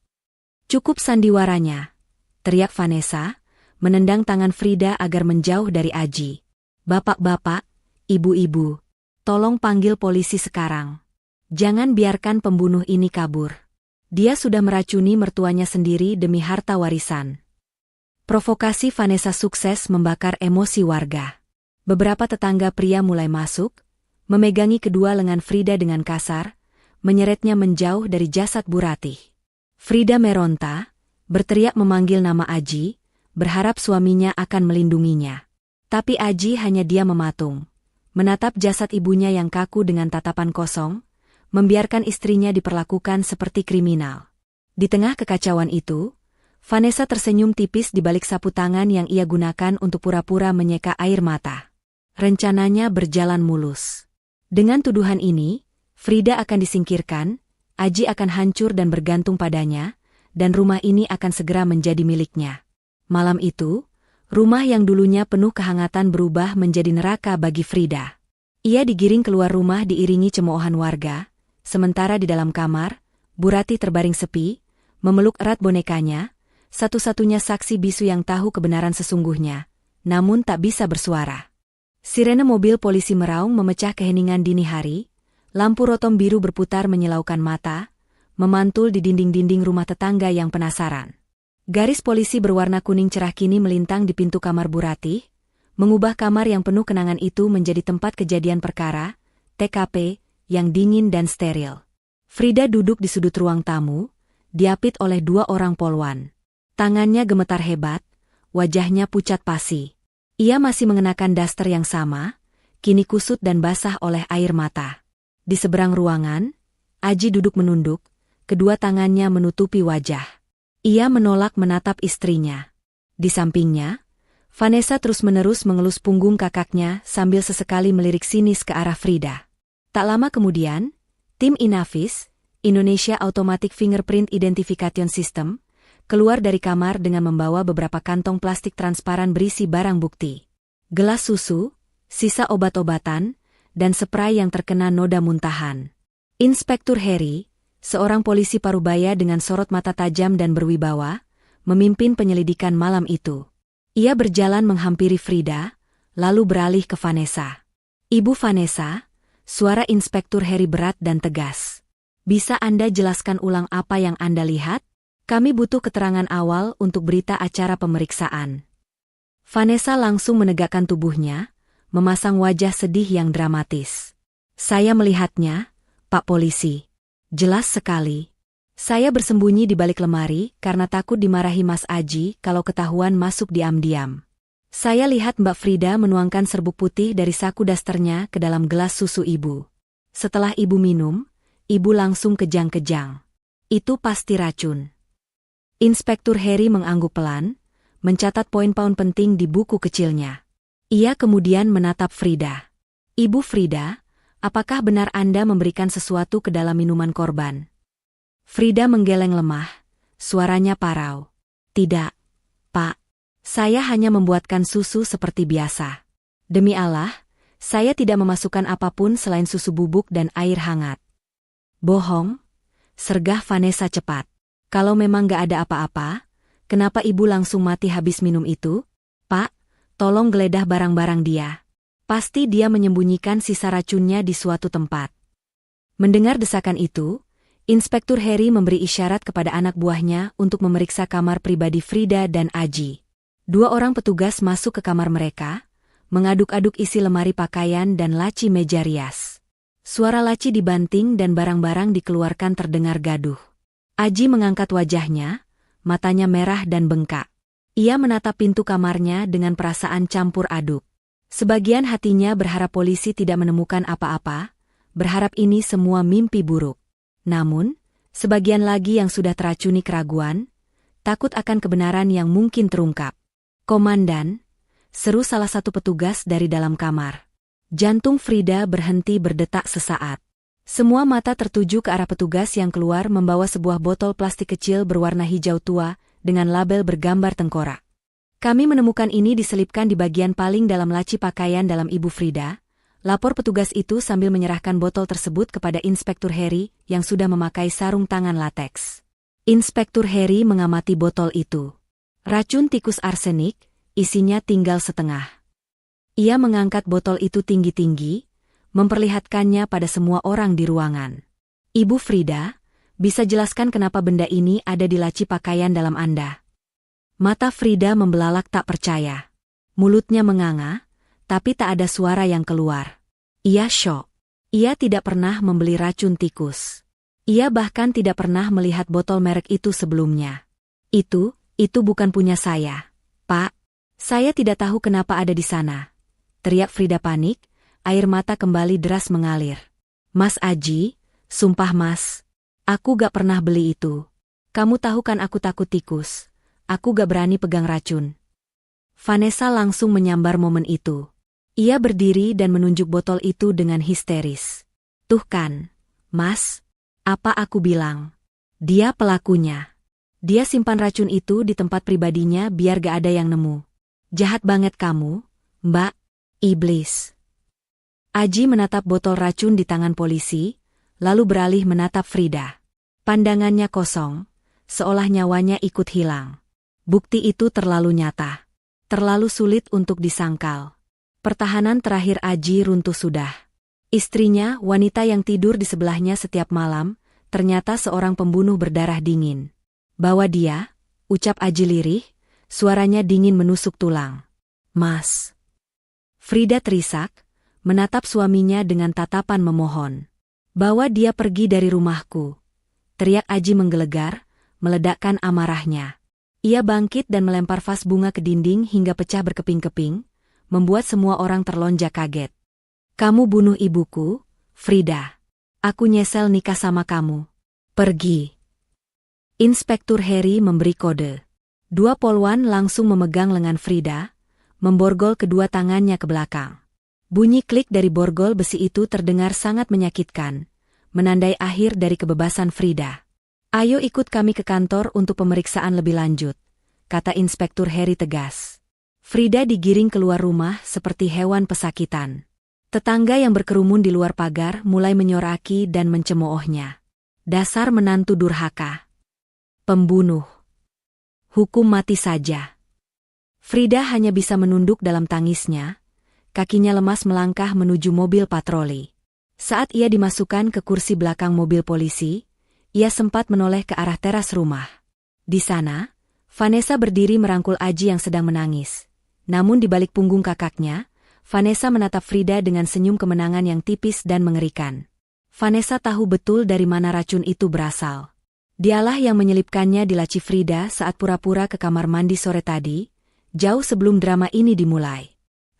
"Cukup sandiwaranya," teriak Vanessa, menendang tangan Frida agar menjauh dari Aji. "Bapak-bapak, ibu-ibu, tolong panggil polisi sekarang. Jangan biarkan pembunuh ini kabur. Dia sudah meracuni mertuanya sendiri demi harta warisan." Provokasi Vanessa sukses membakar emosi warga. Beberapa tetangga pria mulai masuk, memegangi kedua lengan Frida dengan kasar, menyeretnya menjauh dari jasad Bu Ratih. Frida meronta, berteriak memanggil nama Aji, berharap suaminya akan melindunginya. Tapi Aji hanya diam mematung, menatap jasad ibunya yang kaku dengan tatapan kosong, membiarkan istrinya diperlakukan seperti kriminal. Di tengah kekacauan itu, Vanessa tersenyum tipis di balik sapu tangan yang ia gunakan untuk pura-pura menyeka air mata. Rencananya berjalan mulus. Dengan tuduhan ini, Frida akan disingkirkan, Aji akan hancur dan bergantung padanya, dan rumah ini akan segera menjadi miliknya. Malam itu, rumah yang dulunya penuh kehangatan berubah menjadi neraka bagi Frida. Ia digiring keluar rumah diiringi cemoohan warga, sementara di dalam kamar, Bu Ratih terbaring sepi, memeluk erat bonekanya, satu-satunya saksi bisu yang tahu kebenaran sesungguhnya, namun tak bisa bersuara. Sirene mobil polisi meraung memecah keheningan dini hari, lampu rotom biru berputar menyilaukan mata, memantul di dinding-dinding rumah tetangga yang penasaran. Garis polisi berwarna kuning cerah kini melintang di pintu kamar Bu Ratih, mengubah kamar yang penuh kenangan itu menjadi tempat kejadian perkara, TKP, yang dingin dan steril. Frida duduk di sudut ruang tamu, diapit oleh dua orang polwan. Tangannya gemetar hebat, wajahnya pucat pasi. Ia masih mengenakan daster yang sama, kini kusut dan basah oleh air mata. Di seberang ruangan, Aji duduk menunduk, kedua tangannya menutupi wajah. Ia menolak menatap istrinya. Di sampingnya, Vanessa terus-menerus mengelus punggung kakaknya sambil sesekali melirik sinis ke arah Frida. Tak lama kemudian, tim Inavis, Indonesia Automatic Fingerprint Identification System, keluar dari kamar dengan membawa beberapa kantong plastik transparan berisi barang bukti. Gelas susu, sisa obat-obatan, dan spray yang terkena noda muntahan. Inspektur Heri, seorang polisi parubaya dengan sorot mata tajam dan berwibawa, memimpin penyelidikan malam itu. Ia berjalan menghampiri Frida, lalu beralih ke Vanessa. Ibu Vanessa, suara Inspektur Heri berat dan tegas. Bisa Anda jelaskan ulang apa yang Anda lihat? Kami butuh keterangan awal untuk berita acara pemeriksaan. Vanessa langsung menegakkan tubuhnya, memasang wajah sedih yang dramatis. Saya melihatnya, Pak Polisi. Jelas sekali. Saya bersembunyi di balik lemari karena takut dimarahi Mas Aji kalau ketahuan masuk diam-diam. Saya lihat Mbak Frida menuangkan serbuk putih dari saku dasternya ke dalam gelas susu ibu. Setelah ibu minum, ibu langsung kejang-kejang. Itu pasti racun. Inspektur Heri mengangguk pelan, mencatat poin-poin penting di buku kecilnya. Ia kemudian menatap Frida. Ibu Frida, apakah benar Anda memberikan sesuatu ke dalam minuman korban? Frida menggeleng lemah, suaranya parau. Tidak, Pak. Saya hanya membuatkan susu seperti biasa. Demi Allah, saya tidak memasukkan apapun selain susu bubuk dan air hangat. Bohong? Sergah Vanessa cepat. Kalau memang gak ada apa-apa, kenapa ibu langsung mati habis minum itu? Pak, tolong geledah barang-barang dia. Pasti dia menyembunyikan sisa racunnya di suatu tempat. Mendengar desakan itu, Inspektur Heri memberi isyarat kepada anak buahnya untuk memeriksa kamar pribadi Frida dan Aji. Dua orang petugas masuk ke kamar mereka, mengaduk-aduk isi lemari pakaian dan laci meja rias. Suara laci dibanting dan barang-barang dikeluarkan terdengar gaduh. Aji mengangkat wajahnya, matanya merah dan bengkak. Ia menatap pintu kamarnya dengan perasaan campur aduk. Sebagian hatinya berharap polisi tidak menemukan apa-apa, berharap ini semua mimpi buruk. Namun, sebagian lagi yang sudah teracuni keraguan, takut akan kebenaran yang mungkin terungkap. Komandan, seru salah satu petugas dari dalam kamar. Jantung Frida berhenti berdetak sesaat. Semua mata tertuju ke arah petugas yang keluar membawa sebuah botol plastik kecil berwarna hijau tua dengan label bergambar tengkorak. Kami menemukan ini diselipkan di bagian paling dalam laci pakaian dalam Ibu Frida, lapor petugas itu sambil menyerahkan botol tersebut kepada Inspektur Heri yang sudah memakai sarung tangan lateks. Inspektur Heri mengamati botol itu. Racun tikus arsenik, isinya tinggal setengah. Ia mengangkat botol itu tinggi-tinggi, memperlihatkannya pada semua orang di ruangan. Ibu Frida, bisa jelaskan kenapa benda ini ada di laci pakaian dalam Anda? Mata Frida membelalak tak percaya. Mulutnya menganga, tapi tak ada suara yang keluar. Ia syok. Ia tidak pernah membeli racun tikus. Ia bahkan tidak pernah melihat botol merek itu sebelumnya. Itu bukan punya saya. Pak, saya tidak tahu kenapa ada di sana. Teriak Frida panik, air mata kembali deras mengalir. Mas Aji, sumpah Mas, aku gak pernah beli itu. Kamu tahu kan aku takut tikus. Aku gak berani pegang racun. Vanessa langsung menyambar momen itu. Ia berdiri dan menunjuk botol itu dengan histeris. Tuh kan, Mas, apa aku bilang? Dia pelakunya. Dia simpan racun itu di tempat pribadinya biar gak ada yang nemu. Jahat banget kamu, Mbak. Iblis. Aji menatap botol racun di tangan polisi, lalu beralih menatap Frida. Pandangannya kosong, seolah nyawanya ikut hilang. Bukti itu terlalu nyata. Terlalu sulit untuk disangkal. Pertahanan terakhir Aji runtuh sudah. Istrinya, wanita yang tidur di sebelahnya setiap malam, ternyata seorang pembunuh berdarah dingin. Bawa dia, ucap Aji lirih, suaranya dingin menusuk tulang. Mas. Frida terisak, menatap suaminya dengan tatapan memohon. Bawa dia pergi dari rumahku. Teriak Aji menggelegar, meledakkan amarahnya. Ia bangkit dan melempar vas bunga ke dinding hingga pecah berkeping-keping, membuat semua orang terlonjak kaget. Kamu bunuh ibuku, Frida. Aku nyesel nikah sama kamu. Pergi. Inspektur Harry memberi kode. Dua polwan langsung memegang lengan Frida, memborgol kedua tangannya ke belakang. Bunyi klik dari borgol besi itu terdengar sangat menyakitkan, menandai akhir dari kebebasan Frida. Ayo ikut kami ke kantor untuk pemeriksaan lebih lanjut, kata Inspektur Harry tegas. Frida digiring keluar rumah seperti hewan pesakitan. Tetangga yang berkerumun di luar pagar mulai menyoraki dan mencemoohnya. Dasar menantu durhaka. Pembunuh. Hukum mati saja. Frida hanya bisa menunduk dalam tangisnya, kakinya lemas melangkah menuju mobil patroli. Saat ia dimasukkan ke kursi belakang mobil polisi, ia sempat menoleh ke arah teras rumah. Di sana, Vanessa berdiri merangkul Aji yang sedang menangis. Namun di balik punggung kakaknya, Vanessa menatap Frida dengan senyum kemenangan yang tipis dan mengerikan. Vanessa tahu betul dari mana racun itu berasal. Dialah yang menyelipkannya di laci Frida saat pura-pura ke kamar mandi sore tadi, jauh sebelum drama ini dimulai.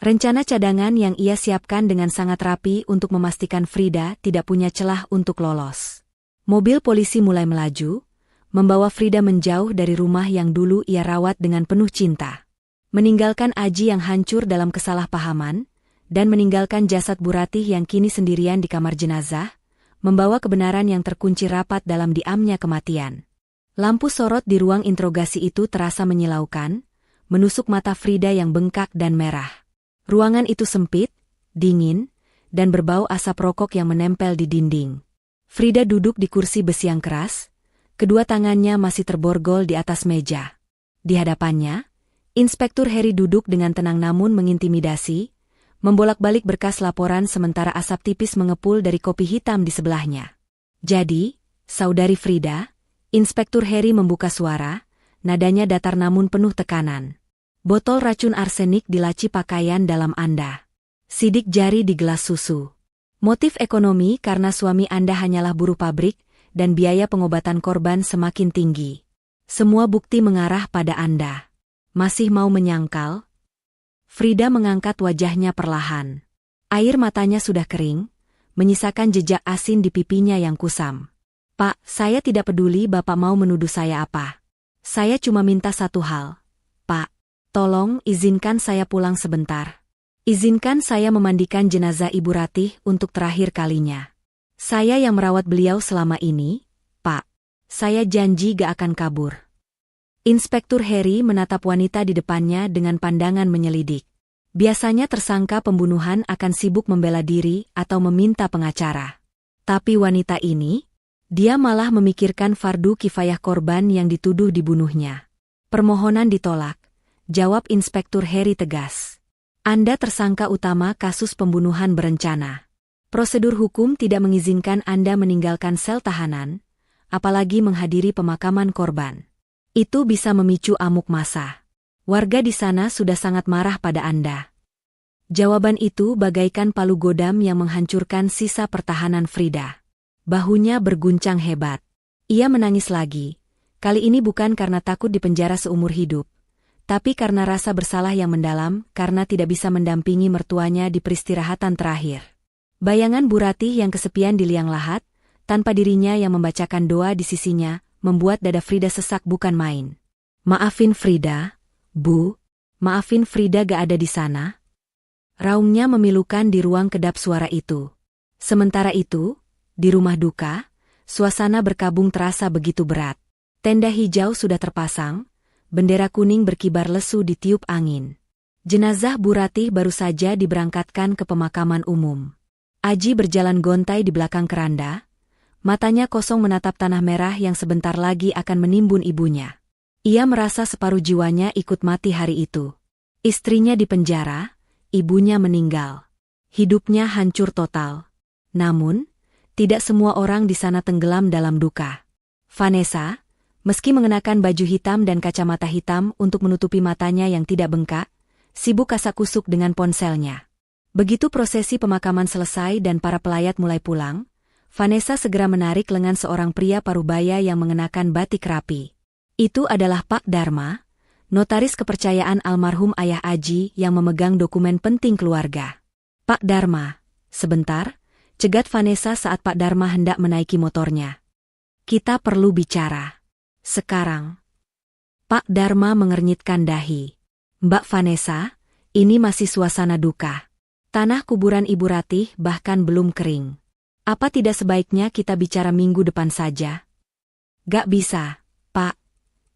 Rencana cadangan yang ia siapkan dengan sangat rapi untuk memastikan Frida tidak punya celah untuk lolos. Mobil polisi mulai melaju, membawa Frida menjauh dari rumah yang dulu ia rawat dengan penuh cinta. Meninggalkan Aji yang hancur dalam kesalahpahaman, dan meninggalkan jasad Bu Ratih yang kini sendirian di kamar jenazah, membawa kebenaran yang terkunci rapat dalam diamnya kematian. Lampu sorot di ruang interogasi itu terasa menyilaukan, menusuk mata Frida yang bengkak dan merah. Ruangan itu sempit, dingin, dan berbau asap rokok yang menempel di dinding. Frida duduk di kursi besi yang keras, kedua tangannya masih terborgol di atas meja. Di hadapannya, Inspektur Harry duduk dengan tenang namun mengintimidasi, membolak-balik berkas laporan sementara asap tipis mengepul dari kopi hitam di sebelahnya. Jadi, Saudari Frida, Inspektur Harry membuka suara, nadanya datar namun penuh tekanan. Botol racun arsenik di laci pakaian dalam Anda. Sidik jari di gelas susu. Motif ekonomi karena suami Anda hanyalah buruh pabrik, dan biaya pengobatan korban semakin tinggi. Semua bukti mengarah pada Anda. Masih mau menyangkal? Frida mengangkat wajahnya perlahan. Air matanya sudah kering, menyisakan jejak asin di pipinya yang kusam. Pak, saya tidak peduli Bapak mau menuduh saya apa. Saya cuma minta satu hal. Pak, tolong izinkan saya pulang sebentar. Izinkan saya memandikan jenazah Ibu Ratih untuk terakhir kalinya. Saya yang merawat beliau selama ini, Pak. Saya janji gak akan kabur. Inspektur Harry menatap wanita di depannya dengan pandangan menyelidik. Biasanya tersangka pembunuhan akan sibuk membela diri atau meminta pengacara. Tapi wanita ini, dia malah memikirkan fardu kifayah korban yang dituduh dibunuhnya. Permohonan ditolak, jawab Inspektur Harry tegas. Anda tersangka utama kasus pembunuhan berencana. Prosedur hukum tidak mengizinkan Anda meninggalkan sel tahanan, apalagi menghadiri pemakaman korban. Itu bisa memicu amuk massa. Warga di sana sudah sangat marah pada Anda. Jawaban itu bagaikan palu godam yang menghancurkan sisa pertahanan Frida. Bahunya berguncang hebat. Ia menangis lagi. Kali ini bukan karena takut dipenjara seumur hidup, tapi karena rasa bersalah yang mendalam karena tidak bisa mendampingi mertuanya di peristirahatan terakhir. Bayangan Bu Ratih yang kesepian di liang lahat, tanpa dirinya yang membacakan doa di sisinya, membuat dada Frida sesak bukan main. Maafin Frida, Bu. Maafin Frida gak ada di sana. Raungnya memilukan di ruang kedap suara itu. Sementara itu, di rumah duka, suasana berkabung terasa begitu berat. Tenda hijau sudah terpasang, bendera kuning berkibar lesu ditiup angin. Jenazah Bu Ratih baru saja diberangkatkan ke pemakaman umum. Aji berjalan gontai di belakang keranda, matanya kosong menatap tanah merah yang sebentar lagi akan menimbun ibunya. Ia merasa separuh jiwanya ikut mati hari itu. Istrinya dipenjara, ibunya meninggal. Hidupnya hancur total. Namun, tidak semua orang di sana tenggelam dalam duka. Vanessa, meski mengenakan baju hitam dan kacamata hitam untuk menutupi matanya yang tidak bengkak, sibuk kasak-kusuk dengan ponselnya. Begitu prosesi pemakaman selesai dan para pelayat mulai pulang, Vanessa segera menarik lengan seorang pria parubaya yang mengenakan batik rapi. Itu adalah Pak Dharma, notaris kepercayaan almarhum ayah Aji yang memegang dokumen penting keluarga. Pak Dharma, sebentar, cegat Vanessa saat Pak Dharma hendak menaiki motornya. Kita perlu bicara. Sekarang. Pak Dharma mengernyitkan dahi. Mbak Vanessa, ini masih suasana duka. Tanah kuburan Ibu Ratih bahkan belum kering. Apa tidak sebaiknya kita bicara minggu depan saja? Gak bisa, Pak.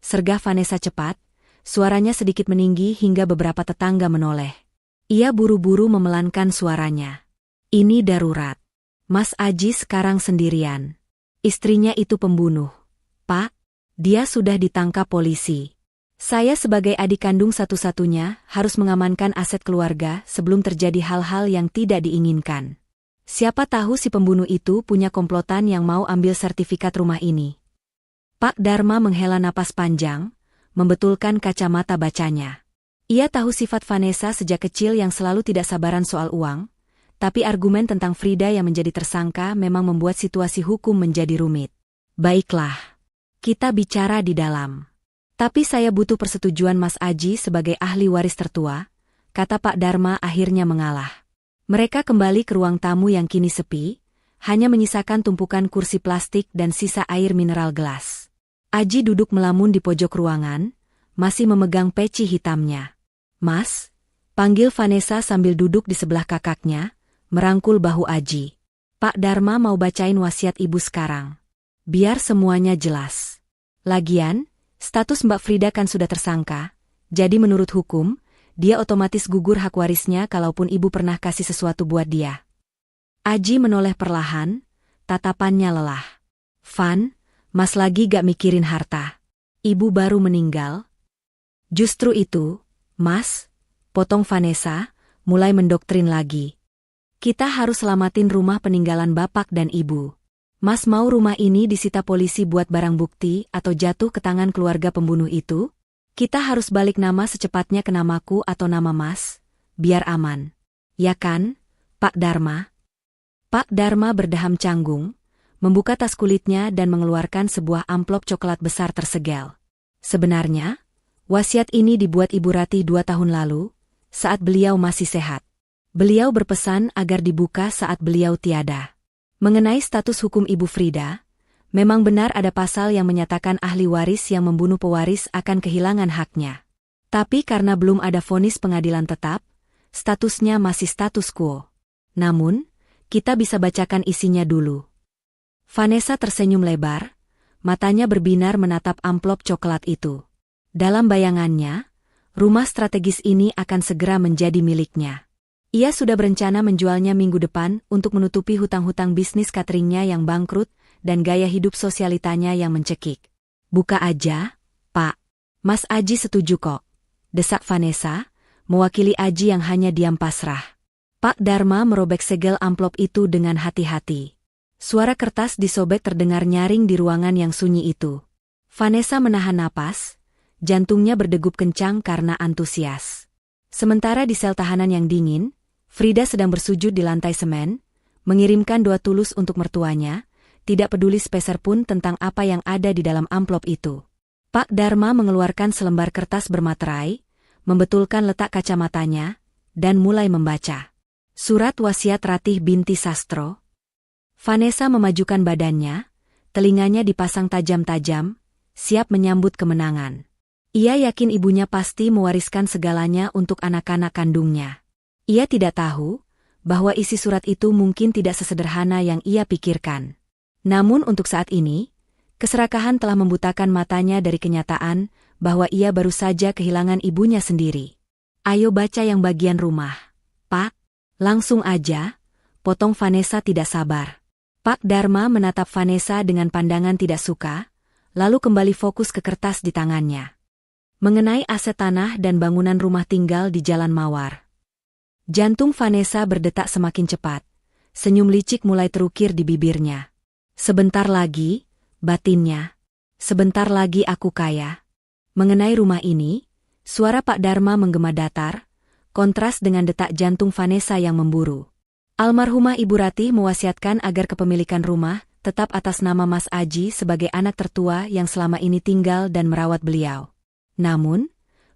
Sergah Vanessa cepat. Suaranya sedikit meninggi hingga beberapa tetangga menoleh. Ia buru-buru memelankan suaranya. Ini darurat. Mas Aji sekarang sendirian. Istrinya itu pembunuh. Pak, dia sudah ditangkap polisi. Saya sebagai adik kandung satu-satunya harus mengamankan aset keluarga sebelum terjadi hal-hal yang tidak diinginkan. Siapa tahu si pembunuh itu punya komplotan yang mau ambil sertifikat rumah ini. Pak Dharma menghela napas panjang, membetulkan kacamata bacanya. Ia tahu sifat Vanessa sejak kecil yang selalu tidak sabaran soal uang, tapi argumen tentang Frida yang menjadi tersangka memang membuat situasi hukum menjadi rumit. Baiklah, kita bicara di dalam. Tapi saya butuh persetujuan Mas Aji sebagai ahli waris tertua, kata Pak Dharma akhirnya mengalah. Mereka kembali ke ruang tamu yang kini sepi, hanya menyisakan tumpukan kursi plastik dan sisa air mineral gelas. Aji duduk melamun di pojok ruangan, masih memegang peci hitamnya. Mas, panggil Vanessa sambil duduk di sebelah kakaknya, merangkul bahu Aji. Pak Dharma mau bacain wasiat ibu sekarang. Biar semuanya jelas. Lagian, status Mbak Frida kan sudah tersangka, jadi menurut hukum, dia otomatis gugur hak warisnya kalaupun ibu pernah kasih sesuatu buat dia. Aji menoleh perlahan, tatapannya lelah. Van, Mas lagi gak mikirin harta. Ibu baru meninggal. Justru itu, Mas, potong Vanessa, mulai mendoktrin lagi. Kita harus selamatin rumah peninggalan bapak dan ibu. Mas mau rumah ini disita polisi buat barang bukti atau jatuh ke tangan keluarga pembunuh itu? Kita harus balik nama secepatnya ke namaku atau nama Mas, biar aman. Ya kan, Pak Dharma? Pak Dharma berdeham canggung, membuka tas kulitnya dan mengeluarkan sebuah amplop coklat besar tersegel. Sebenarnya, wasiat ini dibuat Ibu Ratih 2 tahun lalu, saat beliau masih sehat. Beliau berpesan agar dibuka saat beliau tiada. Mengenai status hukum Ibu Frida, memang benar ada pasal yang menyatakan ahli waris yang membunuh pewaris akan kehilangan haknya. Tapi karena belum ada vonis pengadilan tetap, statusnya masih status quo. Namun, kita bisa bacakan isinya dulu. Vanessa tersenyum lebar, matanya berbinar menatap amplop coklat itu. Dalam bayangannya, rumah strategis ini akan segera menjadi miliknya. Ia sudah berencana menjualnya minggu depan untuk menutupi hutang-hutang bisnis cateringnya yang bangkrut dan gaya hidup sosialitanya yang mencekik. Buka aja, Pak. Mas Aji setuju kok, desak Vanessa, mewakili Aji yang hanya diam pasrah. Pak Dharma merobek segel amplop itu dengan hati-hati. Suara kertas disobek terdengar nyaring di ruangan yang sunyi itu. Vanessa menahan napas, jantungnya berdegup kencang karena antusias. Sementara di sel tahanan yang dingin, Frida sedang bersujud di lantai semen, mengirimkan doa tulus untuk mertuanya, tidak peduli sepeser pun tentang apa yang ada di dalam amplop itu. Pak Dharma mengeluarkan selembar kertas bermaterai, membetulkan letak kacamatanya, dan mulai membaca. Surat wasiat Ratih binti Sastro. Vanessa memajukan badannya, telinganya dipasang tajam-tajam, siap menyambut kemenangan. Ia yakin ibunya pasti mewariskan segalanya untuk anak-anak kandungnya. Ia tidak tahu bahwa isi surat itu mungkin tidak sesederhana yang ia pikirkan. Namun untuk saat ini, keserakahan telah membutakan matanya dari kenyataan bahwa ia baru saja kehilangan ibunya sendiri. Ayo baca yang bagian rumah, Pak. Langsung aja, potong Vanessa tidak sabar. Pak Dharma menatap Vanessa dengan pandangan tidak suka, lalu kembali fokus ke kertas di tangannya. Mengenai aset tanah dan bangunan rumah tinggal di Jalan Mawar. Jantung Vanessa berdetak semakin cepat. Senyum licik mulai terukir di bibirnya. Sebentar lagi, batinnya. Sebentar lagi aku kaya. Mengenai rumah ini, suara Pak Dharma menggema datar, kontras dengan detak jantung Vanessa yang memburu. Almarhumah Ibu Ratih mewasiatkan agar kepemilikan rumah tetap atas nama Mas Aji sebagai anak tertua yang selama ini tinggal dan merawat beliau. Namun,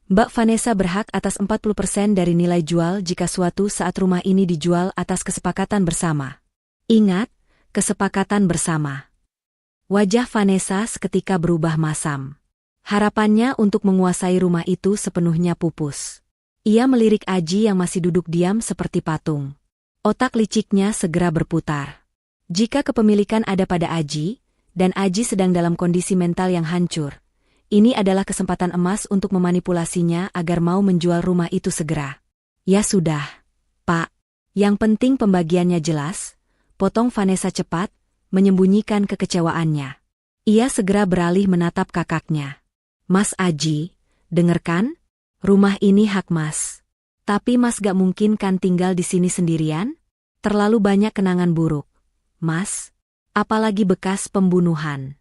Mbak Vanessa berhak atas 40% dari nilai jual jika suatu saat rumah ini dijual atas kesepakatan bersama. Ingat, kesepakatan bersama. Wajah Vanessa seketika berubah masam. Harapannya untuk menguasai rumah itu sepenuhnya pupus. Ia melirik Aji yang masih duduk diam seperti patung. Otak liciknya segera berputar. Jika kepemilikan ada pada Aji, dan Aji sedang dalam kondisi mental yang hancur, ini adalah kesempatan emas untuk memanipulasinya agar mau menjual rumah itu segera. Ya sudah, Pak. Yang penting pembagiannya jelas, potong Vanessa cepat, menyembunyikan kekecewaannya. Ia segera beralih menatap kakaknya. Mas Aji, dengarkan, rumah ini hak Mas. Tapi Mas gak mungkin kan tinggal di sini sendirian? Terlalu banyak kenangan buruk, Mas. Apalagi bekas pembunuhan.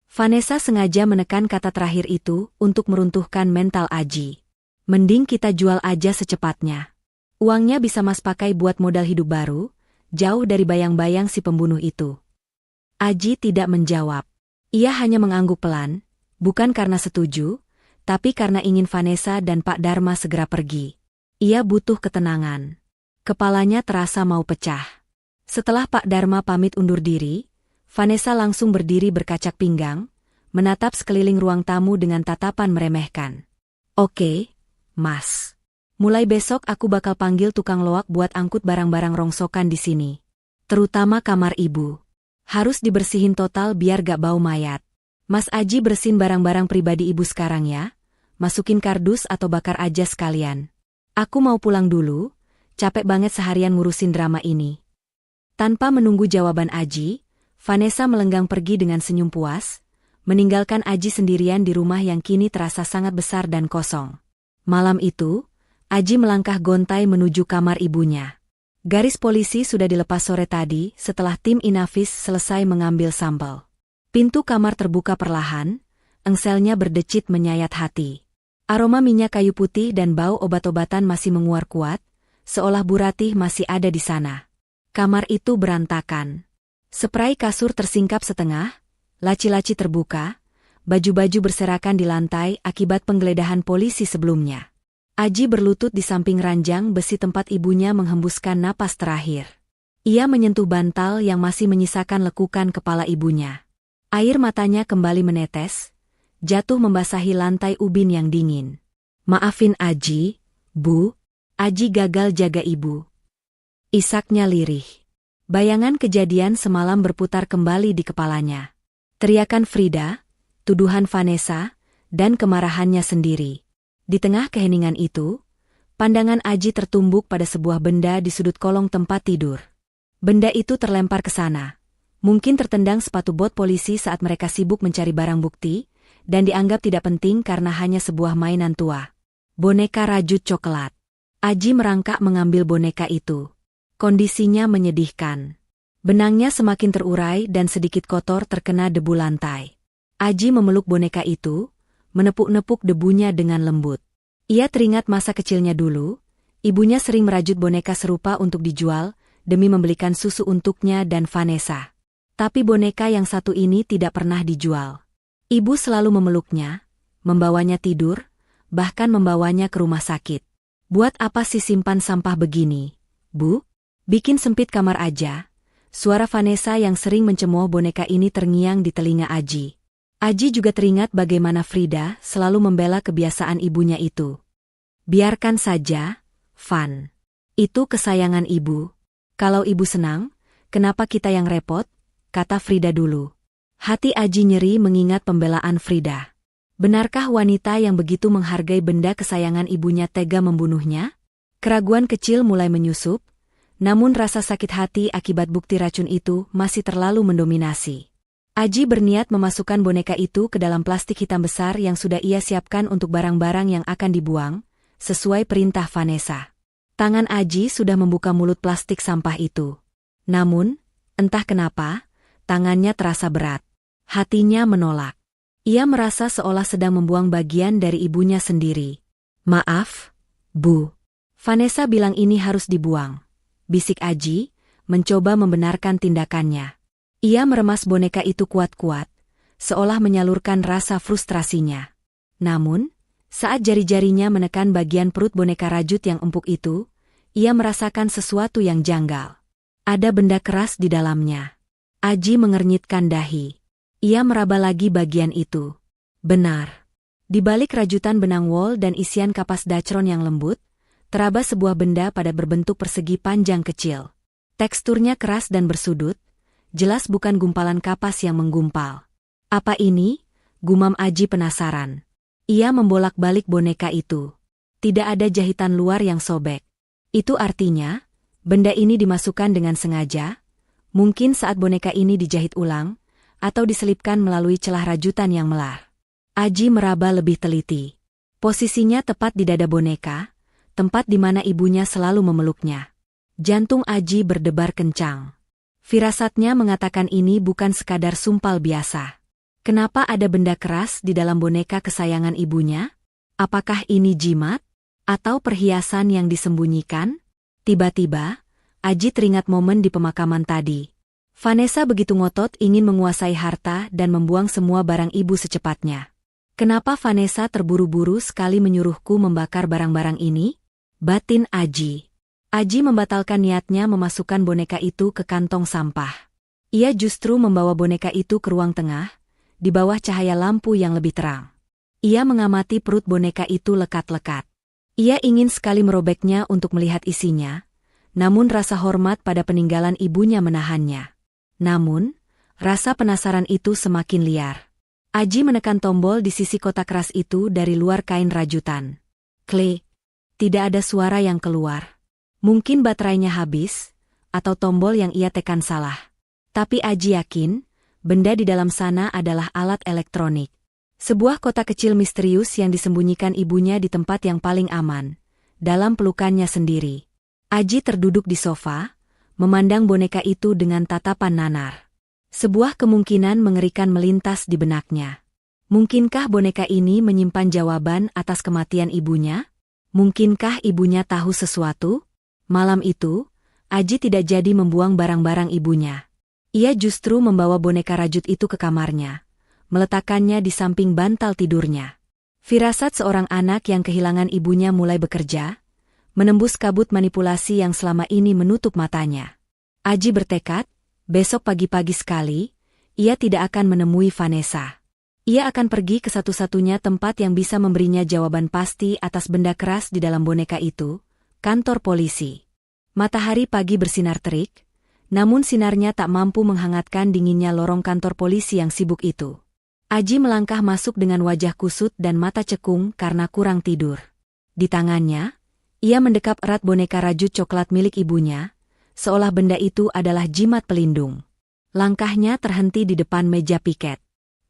Vanessa sengaja menekan kata terakhir itu untuk meruntuhkan mental Aji. Mending kita jual aja secepatnya. Uangnya bisa Mas pakai buat modal hidup baru, jauh dari bayang-bayang si pembunuh itu. Aji tidak menjawab. Ia hanya mengangguk pelan, bukan karena setuju, tapi karena ingin Vanessa dan Pak Dharma segera pergi. Ia butuh ketenangan. Kepalanya terasa mau pecah. Setelah Pak Dharma pamit undur diri, Vanessa langsung berdiri berkacak pinggang, menatap sekeliling ruang tamu dengan tatapan meremehkan. Oke, Mas. Mulai besok aku bakal panggil tukang loak buat angkut barang-barang rongsokan di sini. Terutama kamar ibu. Harus dibersihin total biar gak bau mayat. Mas Aji bersihin barang-barang pribadi ibu sekarang ya. Masukin kardus atau bakar aja sekalian. Aku mau pulang dulu, capek banget seharian ngurusin drama ini. Tanpa menunggu jawaban Aji, Vanessa melenggang pergi dengan senyum puas, meninggalkan Aji sendirian di rumah yang kini terasa sangat besar dan kosong. Malam itu, Aji melangkah gontai menuju kamar ibunya. Garis polisi sudah dilepas sore tadi setelah tim Inafis selesai mengambil sampel. Pintu kamar terbuka perlahan, engselnya berdecit menyayat hati. Aroma minyak kayu putih dan bau obat-obatan masih menguar kuat, seolah Bu Ratih masih ada di sana. Kamar itu berantakan. Spray kasur tersingkap setengah, laci-laci terbuka, baju-baju berserakan di lantai akibat penggeledahan polisi sebelumnya. Aji berlutut di samping ranjang besi tempat ibunya menghembuskan napas terakhir. Ia menyentuh bantal yang masih menyisakan lekukan kepala ibunya. Air matanya kembali menetes, jatuh membasahi lantai ubin yang dingin. Maafin Aji, Bu. Aji gagal jaga ibu. Isaknya lirih. Bayangan kejadian semalam berputar kembali di kepalanya. Teriakan Frida, tuduhan Vanessa, dan kemarahannya sendiri. Di tengah keheningan itu, pandangan Aji tertumbuk pada sebuah benda di sudut kolong tempat tidur. Benda itu terlempar ke sana. Mungkin tertendang sepatu bot polisi saat mereka sibuk mencari barang bukti, dan dianggap tidak penting karena hanya sebuah mainan tua. Boneka rajut coklat. Aji merangkak mengambil boneka itu. Kondisinya menyedihkan. Benangnya semakin terurai dan sedikit kotor terkena debu lantai. Aji memeluk boneka itu, menepuk-nepuk debunya dengan lembut. Ia teringat masa kecilnya dulu, ibunya sering merajut boneka serupa untuk dijual, demi membelikan susu untuknya dan Vanessa. Tapi boneka yang satu ini tidak pernah dijual. Ibu selalu memeluknya, membawanya tidur, bahkan membawanya ke rumah sakit. Buat apa sih simpan sampah begini, Bu? Bikin sempit kamar aja. Suara Vanessa yang sering mencemooh boneka ini terngiang di telinga Aji. Aji juga teringat bagaimana Frida selalu membela kebiasaan ibunya itu. Biarkan saja, Van. Itu kesayangan ibu. Kalau ibu senang, kenapa kita yang repot? Kata Frida dulu. Hati Aji nyeri mengingat pembelaan Frida. Benarkah wanita yang begitu menghargai benda kesayangan ibunya tega membunuhnya? Keraguan kecil mulai menyusup, namun rasa sakit hati akibat bukti racun itu masih terlalu mendominasi. Aji berniat memasukkan boneka itu ke dalam plastik hitam besar yang sudah ia siapkan untuk barang-barang yang akan dibuang, sesuai perintah Vanessa. Tangan Aji sudah membuka mulut plastik sampah itu. Namun, entah kenapa, tangannya terasa berat. Hatinya menolak. Ia merasa seolah sedang membuang bagian dari ibunya sendiri. Maaf, Bu. Vanessa bilang ini harus dibuang. Bisik Aji, mencoba membenarkan tindakannya. Ia meremas boneka itu kuat-kuat, seolah menyalurkan rasa frustrasinya. Namun, saat jari-jarinya menekan bagian perut boneka rajut yang empuk itu, ia merasakan sesuatu yang janggal. Ada benda keras di dalamnya. Aji mengernyitkan dahi. Ia meraba lagi bagian itu. Benar. Di balik rajutan benang wol dan isian kapas dacron yang lembut, teraba sebuah benda pada berbentuk persegi panjang kecil. Teksturnya keras dan bersudut, jelas bukan gumpalan kapas yang menggumpal. Apa ini? Gumam Aji penasaran. Ia membolak-balik boneka itu. Tidak ada jahitan luar yang sobek. Itu artinya, benda ini dimasukkan dengan sengaja, mungkin saat boneka ini dijahit ulang, atau diselipkan melalui celah rajutan yang melar. Aji meraba lebih teliti. Posisinya tepat di dada boneka, tempat di mana ibunya selalu memeluknya. Jantung Aji berdebar kencang. Firasatnya mengatakan ini bukan sekadar sumpal biasa. Kenapa ada benda keras di dalam boneka kesayangan ibunya? Apakah ini jimat? Atau perhiasan yang disembunyikan? Tiba-tiba, Aji teringat momen di pemakaman tadi. Vanessa begitu ngotot ingin menguasai harta dan membuang semua barang ibu secepatnya. Kenapa Vanessa terburu-buru sekali menyuruhku membakar barang-barang ini? Batin Aji. Aji membatalkan niatnya memasukkan boneka itu ke kantong sampah. Ia justru membawa boneka itu ke ruang tengah, di bawah cahaya lampu yang lebih terang. Ia mengamati perut boneka itu lekat-lekat. Ia ingin sekali merobeknya untuk melihat isinya, namun rasa hormat pada peninggalan ibunya menahannya. Namun, rasa penasaran itu semakin liar. Aji menekan tombol di sisi kotak keras itu dari luar kain rajutan. Klik. Tidak ada suara yang keluar. Mungkin baterainya habis, atau tombol yang ia tekan salah. Tapi Aji yakin, benda di dalam sana adalah alat elektronik. Sebuah kotak kecil misterius yang disembunyikan ibunya di tempat yang paling aman, dalam pelukannya sendiri. Aji terduduk di sofa, memandang boneka itu dengan tatapan nanar. Sebuah kemungkinan mengerikan melintas di benaknya. Mungkinkah boneka ini menyimpan jawaban atas kematian ibunya? Mungkinkah ibunya tahu sesuatu? Malam itu, Aji tidak jadi membuang barang-barang ibunya. Ia justru membawa boneka rajut itu ke kamarnya, meletakkannya di samping bantal tidurnya. Firasat seorang anak yang kehilangan ibunya mulai bekerja, menembus kabut manipulasi yang selama ini menutup matanya. Aji bertekad, besok pagi-pagi sekali, ia tidak akan menemui Vanessa. Ia akan pergi ke satu-satunya tempat yang bisa memberinya jawaban pasti atas benda keras di dalam boneka itu, kantor polisi. Matahari pagi bersinar terik, namun sinarnya tak mampu menghangatkan dinginnya lorong kantor polisi yang sibuk itu. Aji melangkah masuk dengan wajah kusut dan mata cekung karena kurang tidur. Di tangannya, ia mendekap erat boneka rajut coklat milik ibunya, seolah benda itu adalah jimat pelindung. Langkahnya terhenti di depan meja piket.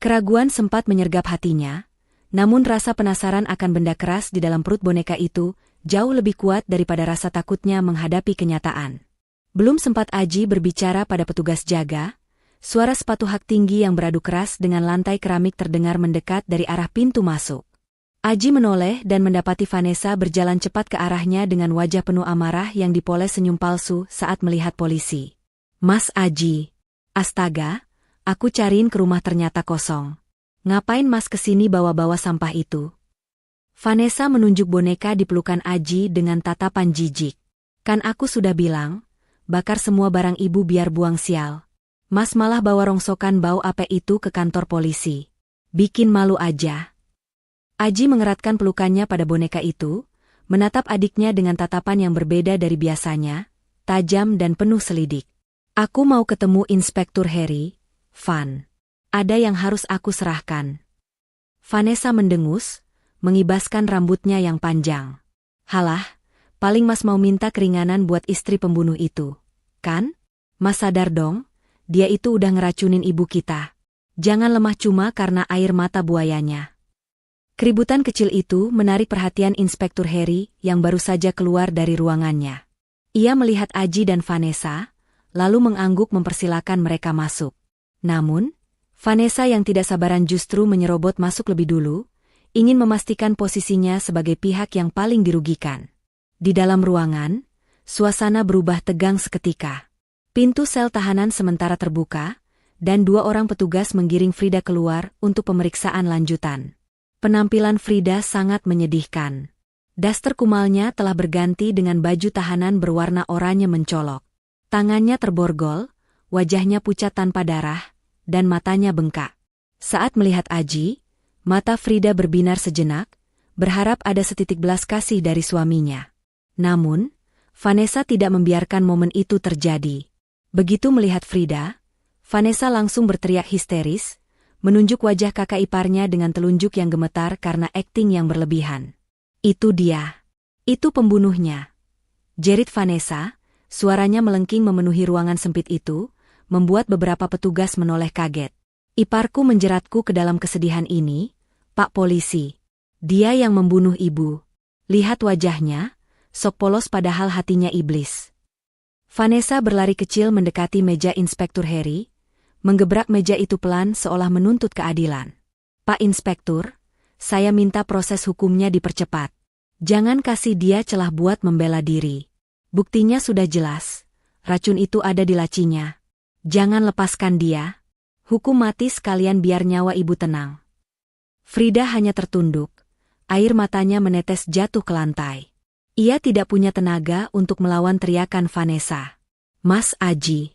Keraguan sempat menyergap hatinya, namun rasa penasaran akan benda keras di dalam perut boneka itu jauh lebih kuat daripada rasa takutnya menghadapi kenyataan. Belum sempat Aji berbicara pada petugas jaga, suara sepatu hak tinggi yang beradu keras dengan lantai keramik terdengar mendekat dari arah pintu masuk. Aji menoleh dan mendapati Vanessa berjalan cepat ke arahnya dengan wajah penuh amarah yang dipoles senyum palsu saat melihat polisi. Mas Aji. Astaga, aku cariin ke rumah ternyata kosong. Ngapain mas kesini bawa-bawa sampah itu? Vanessa menunjuk boneka di pelukan Aji dengan tatapan jijik. Kan aku sudah bilang, bakar semua barang ibu biar buang sial. Mas malah bawa rongsokan bau apa itu ke kantor polisi. Bikin malu aja. Aji mengeratkan pelukannya pada boneka itu, menatap adiknya dengan tatapan yang berbeda dari biasanya, tajam dan penuh selidik. Aku mau ketemu Inspektur Harry, Van. Ada yang harus aku serahkan. Vanessa mendengus, mengibaskan rambutnya yang panjang. Halah, paling Mas mau minta keringanan buat istri pembunuh itu, kan? Mas sadar dong, dia itu udah ngeracunin ibu kita. Jangan lemah cuma karena air mata buayanya. Keributan kecil itu menarik perhatian Inspektur Harry yang baru saja keluar dari ruangannya. Ia melihat Aji dan Vanessa, lalu mengangguk mempersilakan mereka masuk. Namun, Vanessa yang tidak sabaran justru menyerobot masuk lebih dulu, ingin memastikan posisinya sebagai pihak yang paling dirugikan. Di dalam ruangan, suasana berubah tegang seketika. Pintu sel tahanan sementara terbuka, dan 2 orang petugas menggiring Frida keluar untuk pemeriksaan lanjutan. Penampilan Frida sangat menyedihkan. Daster kumalnya telah berganti dengan baju tahanan berwarna oranye mencolok. Tangannya terborgol, wajahnya pucat tanpa darah, dan matanya bengkak. Saat melihat Aji, mata Frida berbinar sejenak, berharap ada setitik belas kasih dari suaminya. Namun, Vanessa tidak membiarkan momen itu terjadi. Begitu melihat Frida, Vanessa langsung berteriak histeris, menunjuk wajah kakak iparnya dengan telunjuk yang gemetar karena akting yang berlebihan. Itu dia. Itu pembunuhnya. Jerit Vanessa, suaranya melengking memenuhi ruangan sempit itu, membuat beberapa petugas menoleh kaget. Iparku menjeratku ke dalam kesedihan ini, Pak Polisi. Dia yang membunuh ibu. Lihat wajahnya, sok polos padahal hatinya iblis. Vanessa berlari kecil mendekati meja Inspektur Harry, menggebrak meja itu pelan seolah menuntut keadilan. Pak Inspektur, saya minta proses hukumnya dipercepat. Jangan kasih dia celah buat membela diri. Buktinya sudah jelas, racun itu ada di lacinya. Jangan lepaskan dia. Hukum mati sekalian biar nyawa ibu tenang. Frida hanya tertunduk, air matanya menetes jatuh ke lantai. Ia tidak punya tenaga untuk melawan teriakan Vanessa. Mas Aji.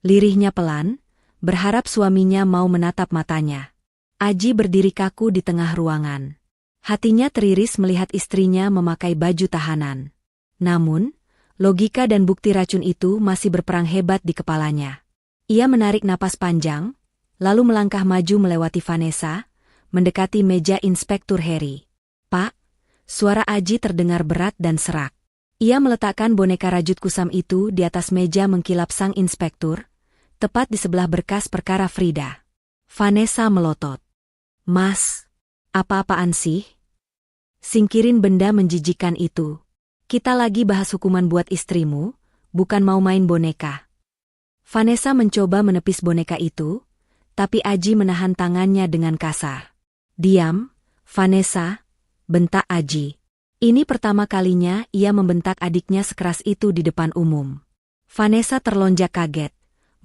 Lirihnya pelan, berharap suaminya mau menatap matanya. Aji berdiri kaku di tengah ruangan. Hatinya teriris melihat istrinya memakai baju tahanan. Namun, logika dan bukti racun itu masih berperang hebat di kepalanya. Ia menarik napas panjang, lalu melangkah maju melewati Vanessa, mendekati meja Inspektur Harry. Pak, suara Aji terdengar berat dan serak. Ia meletakkan boneka rajut kusam itu di atas meja mengkilap sang inspektur, tepat di sebelah berkas perkara Frida. Vanessa melotot. Mas, apa-apaan sih? Singkirin benda menjijikan itu. Kita lagi bahas hukuman buat istrimu, bukan mau main boneka. Vanessa mencoba menepis boneka itu, tapi Aji menahan tangannya dengan kasar. Diam, Vanessa, bentak Aji. Ini pertama kalinya ia membentak adiknya sekeras itu di depan umum. Vanessa terlonjak kaget,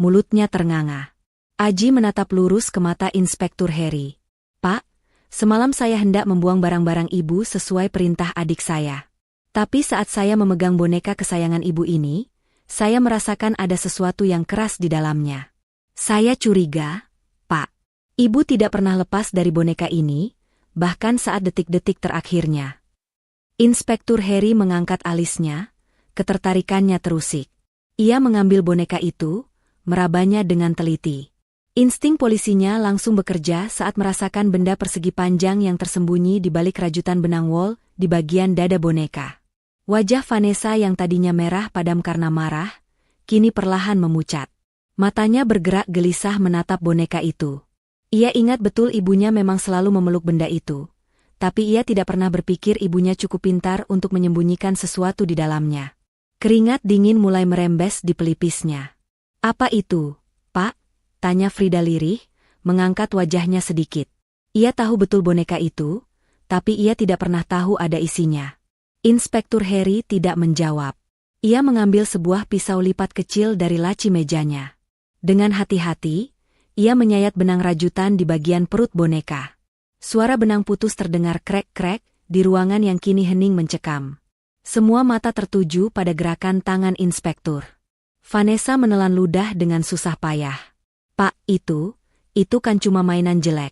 mulutnya ternganga. Aji menatap lurus ke mata Inspektur Harry. Pak, semalam saya hendak membuang barang-barang ibu sesuai perintah adik saya. Tapi saat saya memegang boneka kesayangan ibu ini, saya merasakan ada sesuatu yang keras di dalamnya. Saya curiga, Pak. Ibu tidak pernah lepas dari boneka ini, bahkan saat detik-detik terakhirnya. Inspektur Harry mengangkat alisnya, ketertarikannya terusik. Ia mengambil boneka itu, merabanya dengan teliti. Insting polisinya langsung bekerja saat merasakan benda persegi panjang yang tersembunyi di balik rajutan benang wol di bagian dada boneka. Wajah Vanessa yang tadinya merah padam karena marah, kini perlahan memucat. Matanya bergerak gelisah menatap boneka itu. Ia ingat betul ibunya memang selalu memeluk benda itu. Tapi ia tidak pernah berpikir ibunya cukup pintar untuk menyembunyikan sesuatu di dalamnya. Keringat dingin mulai merembes di pelipisnya. Apa itu, Pak? Tanya Frida lirih, mengangkat wajahnya sedikit. Ia tahu betul boneka itu, tapi ia tidak pernah tahu ada isinya. Inspektur Harry tidak menjawab. Ia mengambil sebuah pisau lipat kecil dari laci mejanya. Dengan hati-hati, ia menyayat benang rajutan di bagian perut boneka. Suara benang putus terdengar krek-krek di ruangan yang kini hening mencekam. Semua mata tertuju pada gerakan tangan inspektur. Vanessa menelan ludah dengan susah payah. Pak, itu kan cuma mainan jelek.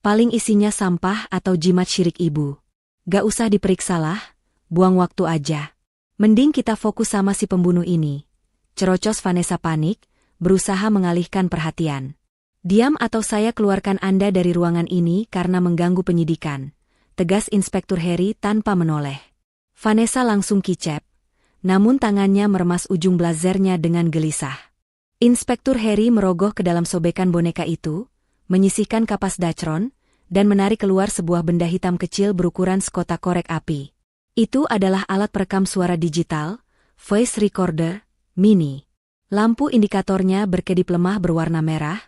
Paling isinya sampah atau jimat syirik ibu. Gak usah diperiksalah, buang waktu aja. Mending kita fokus sama si pembunuh ini. Cerocos Vanessa panik, berusaha mengalihkan perhatian. Diam atau saya keluarkan Anda dari ruangan ini karena mengganggu penyidikan, tegas Inspektur Harry tanpa menoleh. Vanessa langsung kicep, namun tangannya meremas ujung blazernya dengan gelisah. Inspektur Harry merogoh ke dalam sobekan boneka itu, menyisihkan kapas dacron, dan menarik keluar sebuah benda hitam kecil berukuran sekotak korek api. Itu adalah alat perekam suara digital, voice recorder, mini. Lampu indikatornya berkedip lemah berwarna merah,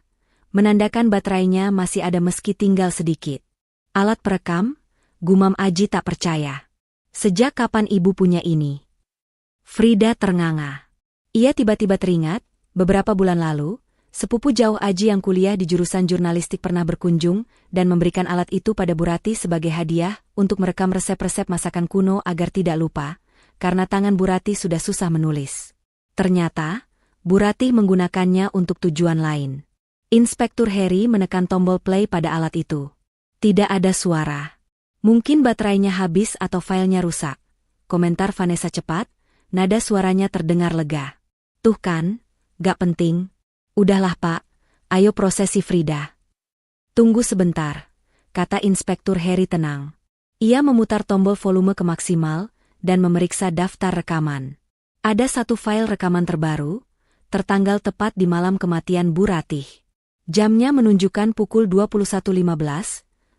menandakan baterainya masih ada meski tinggal sedikit. Alat perekam? Gumam Aji tak percaya. Sejak kapan ibu punya ini? Frida ternganga. Ia tiba-tiba teringat, beberapa bulan lalu, sepupu jauh Aji yang kuliah di jurusan jurnalistik pernah berkunjung dan memberikan alat itu pada Bu Ratih sebagai hadiah untuk merekam resep-resep masakan kuno agar tidak lupa, karena tangan Bu Ratih sudah susah menulis. Ternyata, Bu Ratih menggunakannya untuk tujuan lain. Inspektur Harry menekan tombol play pada alat itu. Tidak ada suara. Mungkin baterainya habis atau filenya rusak. Komentar Vanessa cepat, nada suaranya terdengar lega. Tuh kan, gak penting. Udahlah Pak, ayo prosesi Frida. Tunggu sebentar, kata Inspektur Harry tenang. Ia memutar tombol volume ke maksimal dan memeriksa daftar rekaman. Ada satu file rekaman terbaru, tertanggal tepat di malam kematian Bu Ratih. Jamnya menunjukkan pukul 21.15,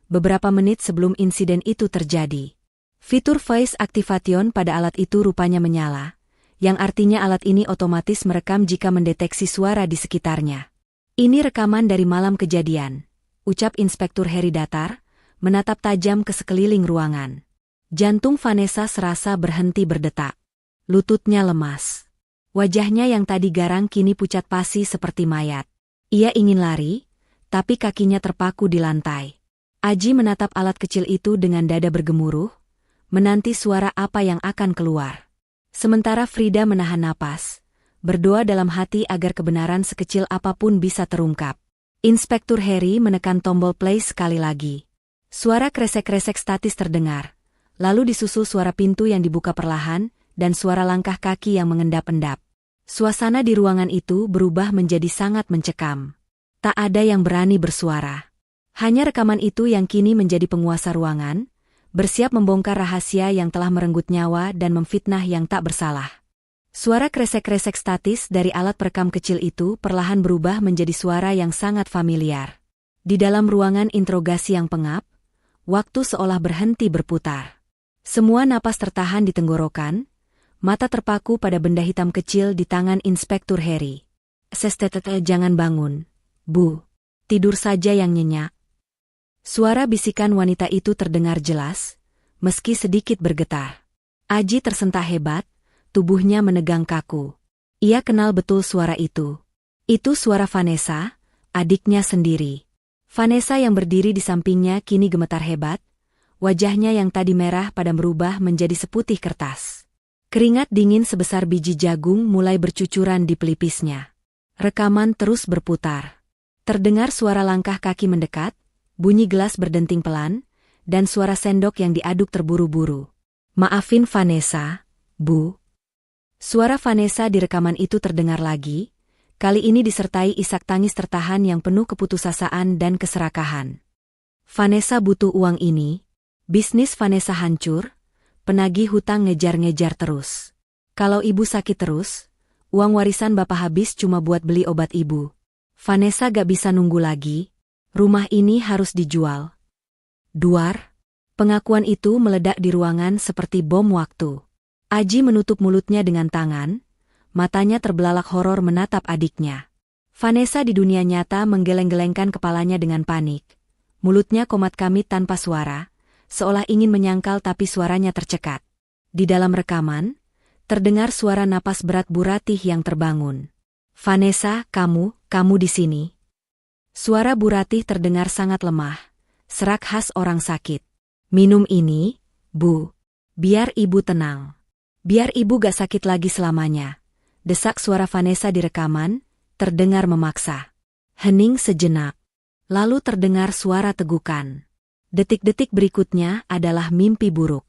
beberapa menit sebelum insiden itu terjadi. Fitur voice activation pada alat itu rupanya menyala, yang artinya alat ini otomatis merekam jika mendeteksi suara di sekitarnya. Ini rekaman dari malam kejadian, ucap Inspektur Harry datar, menatap tajam ke sekeliling ruangan. Jantung Vanessa serasa berhenti berdetak. Lututnya lemas. Wajahnya yang tadi garang kini pucat pasi seperti mayat. Ia ingin lari, tapi kakinya terpaku di lantai. Aji menatap alat kecil itu dengan dada bergemuruh, menanti suara apa yang akan keluar. Sementara Frida menahan napas, berdoa dalam hati agar kebenaran sekecil apapun bisa terungkap. Inspektur Harry menekan tombol play sekali lagi. Suara kresek-kresek statis terdengar, lalu disusul suara pintu yang dibuka perlahan, dan suara langkah kaki yang mengendap-endap. Suasana di ruangan itu berubah menjadi sangat mencekam. Tak ada yang berani bersuara. Hanya rekaman itu yang kini menjadi penguasa ruangan, bersiap membongkar rahasia yang telah merenggut nyawa dan memfitnah yang tak bersalah. Suara kresek-kresek statis dari alat perekam kecil itu perlahan berubah menjadi suara yang sangat familiar. Di dalam ruangan interogasi yang pengap, waktu seolah berhenti berputar. Semua napas tertahan di tenggorokan, mata terpaku pada benda hitam kecil di tangan Inspektur Harry. Sestetete, jangan bangun, Bu. Tidur saja yang nyenyak. Suara bisikan wanita itu terdengar jelas, meski sedikit bergetar. Aji tersentak hebat, tubuhnya menegang kaku. Ia kenal betul suara itu. Itu suara Vanessa, adiknya sendiri. Vanessa yang berdiri di sampingnya kini gemetar hebat, wajahnya yang tadi merah pada berubah menjadi seputih kertas. Keringat dingin sebesar biji jagung mulai bercucuran di pelipisnya. Rekaman terus berputar. Terdengar suara langkah kaki mendekat, bunyi gelas berdenting pelan, dan suara sendok yang diaduk terburu-buru. Maafin Vanessa, Bu. Suara Vanessa di rekaman itu terdengar lagi, kali ini disertai isak tangis tertahan yang penuh keputusasaan dan keserakahan. Vanessa butuh uang ini, bisnis Vanessa hancur, penagih hutang ngejar-ngejar terus. Kalau ibu sakit terus, uang warisan bapak habis cuma buat beli obat ibu. Vanessa gak bisa nunggu lagi, rumah ini harus dijual. Duar. Pengakuan itu meledak di ruangan seperti bom waktu. Aji menutup mulutnya dengan tangan, matanya terbelalak horor menatap adiknya. Vanessa di dunia nyata menggeleng-gelengkan kepalanya dengan panik. Mulutnya komat kamit tanpa suara, seolah ingin menyangkal tapi suaranya tercekat. Di dalam rekaman, terdengar suara napas berat Bu Ratih yang terbangun. Vanessa, kamu di sini. Suara Bu Ratih terdengar sangat lemah, serak khas orang sakit. Minum ini, Bu. Biar ibu tenang. Biar ibu gak sakit lagi selamanya. Desak suara Vanessa di rekaman, terdengar memaksa. Hening sejenak. Lalu terdengar suara tegukan. Detik-detik berikutnya adalah mimpi buruk.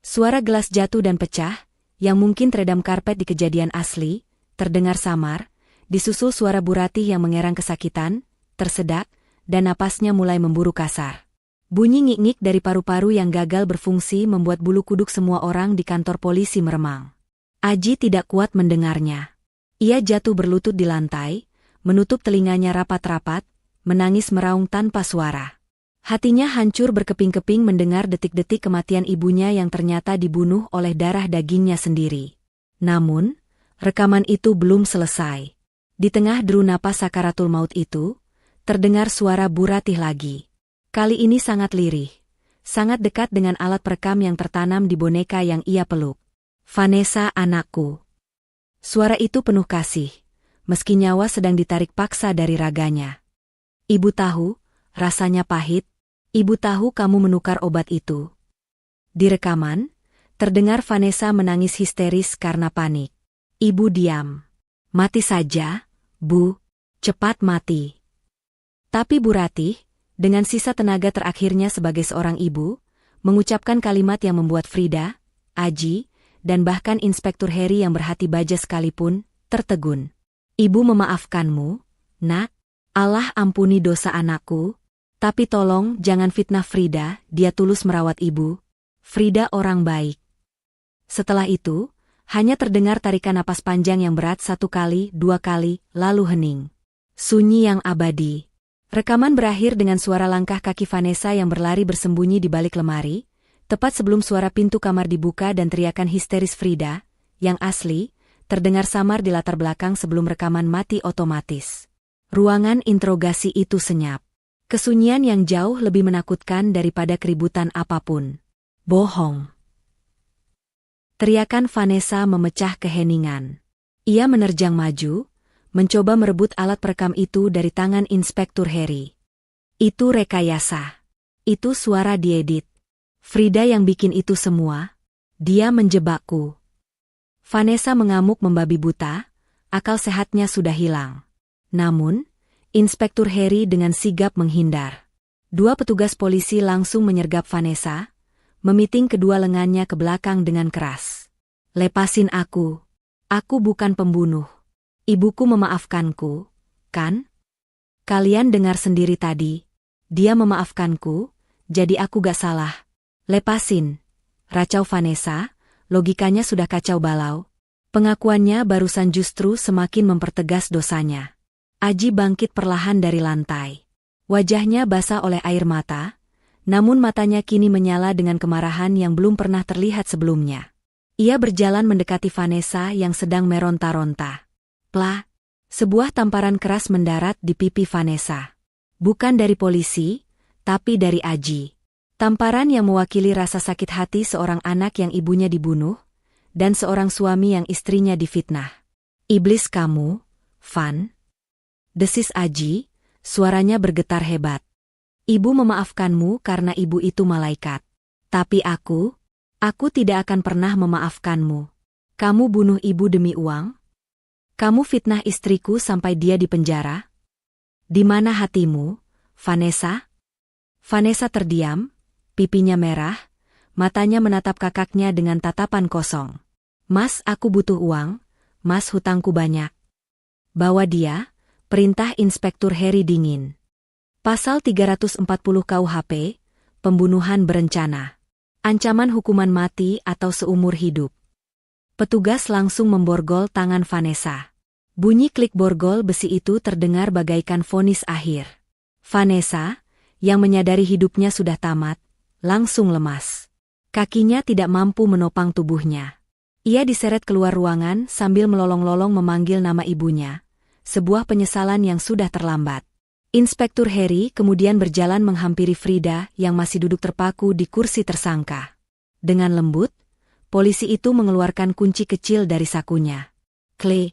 Suara gelas jatuh dan pecah, yang mungkin teredam karpet di kejadian asli, terdengar samar, disusul suara Bu Ratih yang mengerang kesakitan, tersedak, dan napasnya mulai memburu kasar. Bunyi ngik-ngik dari paru-paru yang gagal berfungsi membuat bulu kuduk semua orang di kantor polisi meremang. Aji tidak kuat mendengarnya. Ia jatuh berlutut di lantai, menutup telinganya rapat-rapat, menangis meraung tanpa suara. Hatinya hancur berkeping-keping mendengar detik-detik kematian ibunya yang ternyata dibunuh oleh darah dagingnya sendiri. Namun, rekaman itu belum selesai. Di tengah deru napas sakaratul maut itu, terdengar suara Bu Ratih lagi. Kali ini sangat lirih, sangat dekat dengan alat perekam yang tertanam di boneka yang ia peluk. "Vanessa, anakku." Suara itu penuh kasih, meski nyawa sedang ditarik paksa dari raganya. "Ibu tahu, rasanya pahit. Ibu tahu kamu menukar obat itu." Di rekaman, terdengar Vanessa menangis histeris karena panik. "Ibu diam. Mati saja, Bu. Cepat mati." Tapi Bu Ratih, dengan sisa tenaga terakhirnya sebagai seorang ibu, mengucapkan kalimat yang membuat Frida, Aji, dan bahkan Inspektur Heri yang berhati baja sekalipun, tertegun. "Ibu memaafkanmu, Nak. Allah ampuni dosa anakku. Tapi tolong jangan fitnah Frida, dia tulus merawat ibu. Frida orang baik." Setelah itu, hanya terdengar tarikan napas panjang yang berat 1 kali, 2 kali, lalu hening. Sunyi yang abadi. Rekaman berakhir dengan suara langkah kaki Vanessa yang berlari bersembunyi di balik lemari, tepat sebelum suara pintu kamar dibuka dan teriakan histeris Frida, yang asli, terdengar samar di latar belakang sebelum rekaman mati otomatis. Ruangan interogasi itu senyap. Kesunyian yang jauh lebih menakutkan daripada keributan apapun. "Bohong!" teriakan Vanessa memecah keheningan. Ia menerjang maju, mencoba merebut alat perekam itu dari tangan Inspektur Heri. "Itu rekayasa. Itu suara diedit. Frida yang bikin itu semua. Dia menjebakku." Vanessa mengamuk membabi buta, akal sehatnya sudah hilang. Namun, Inspektur Heri dengan sigap menghindar. 2 petugas polisi langsung menyergap Vanessa, memiting kedua lengannya ke belakang dengan keras. "Lepasin aku. Aku bukan pembunuh. Ibuku memaafkanku, kan? Kalian dengar sendiri tadi. Dia memaafkanku, jadi aku gak salah. Lepasin." Racau Vanessa, logikanya sudah kacau balau. Pengakuannya barusan justru semakin mempertegas dosanya. Aji bangkit perlahan dari lantai. Wajahnya basah oleh air mata, namun matanya kini menyala dengan kemarahan yang belum pernah terlihat sebelumnya. Ia berjalan mendekati Vanessa yang sedang meronta-ronta. Plah! Sebuah tamparan keras mendarat di pipi Vanessa. Bukan dari polisi, tapi dari Aji. Tamparan yang mewakili rasa sakit hati seorang anak yang ibunya dibunuh, dan seorang suami yang istrinya difitnah. "Iblis kamu, Van!" desis Aji, suaranya bergetar hebat. "Ibu memaafkanmu karena ibu itu malaikat. Tapi aku tidak akan pernah memaafkanmu. Kamu bunuh ibu demi uang? Kamu fitnah istriku sampai dia di penjara? Di mana hatimu, Vanessa?" Vanessa terdiam, pipinya merah, matanya menatap kakaknya dengan tatapan kosong. "Mas, aku butuh uang. Mas, hutangku banyak." "Bawa dia," perintah Inspektur Heri dingin. Pasal 340 KUHP, pembunuhan berencana. Ancaman hukuman mati atau seumur hidup. Petugas langsung memborgol tangan Vanessa. Bunyi klik borgol besi itu terdengar bagaikan vonis akhir. Vanessa, yang menyadari hidupnya sudah tamat, langsung lemas. Kakinya tidak mampu menopang tubuhnya. Ia diseret keluar ruangan sambil melolong-lolong memanggil nama ibunya. Sebuah penyesalan yang sudah terlambat. Inspektur Heri kemudian berjalan menghampiri Frida yang masih duduk terpaku di kursi tersangka. Dengan lembut, polisi itu mengeluarkan kunci kecil dari sakunya. Klik.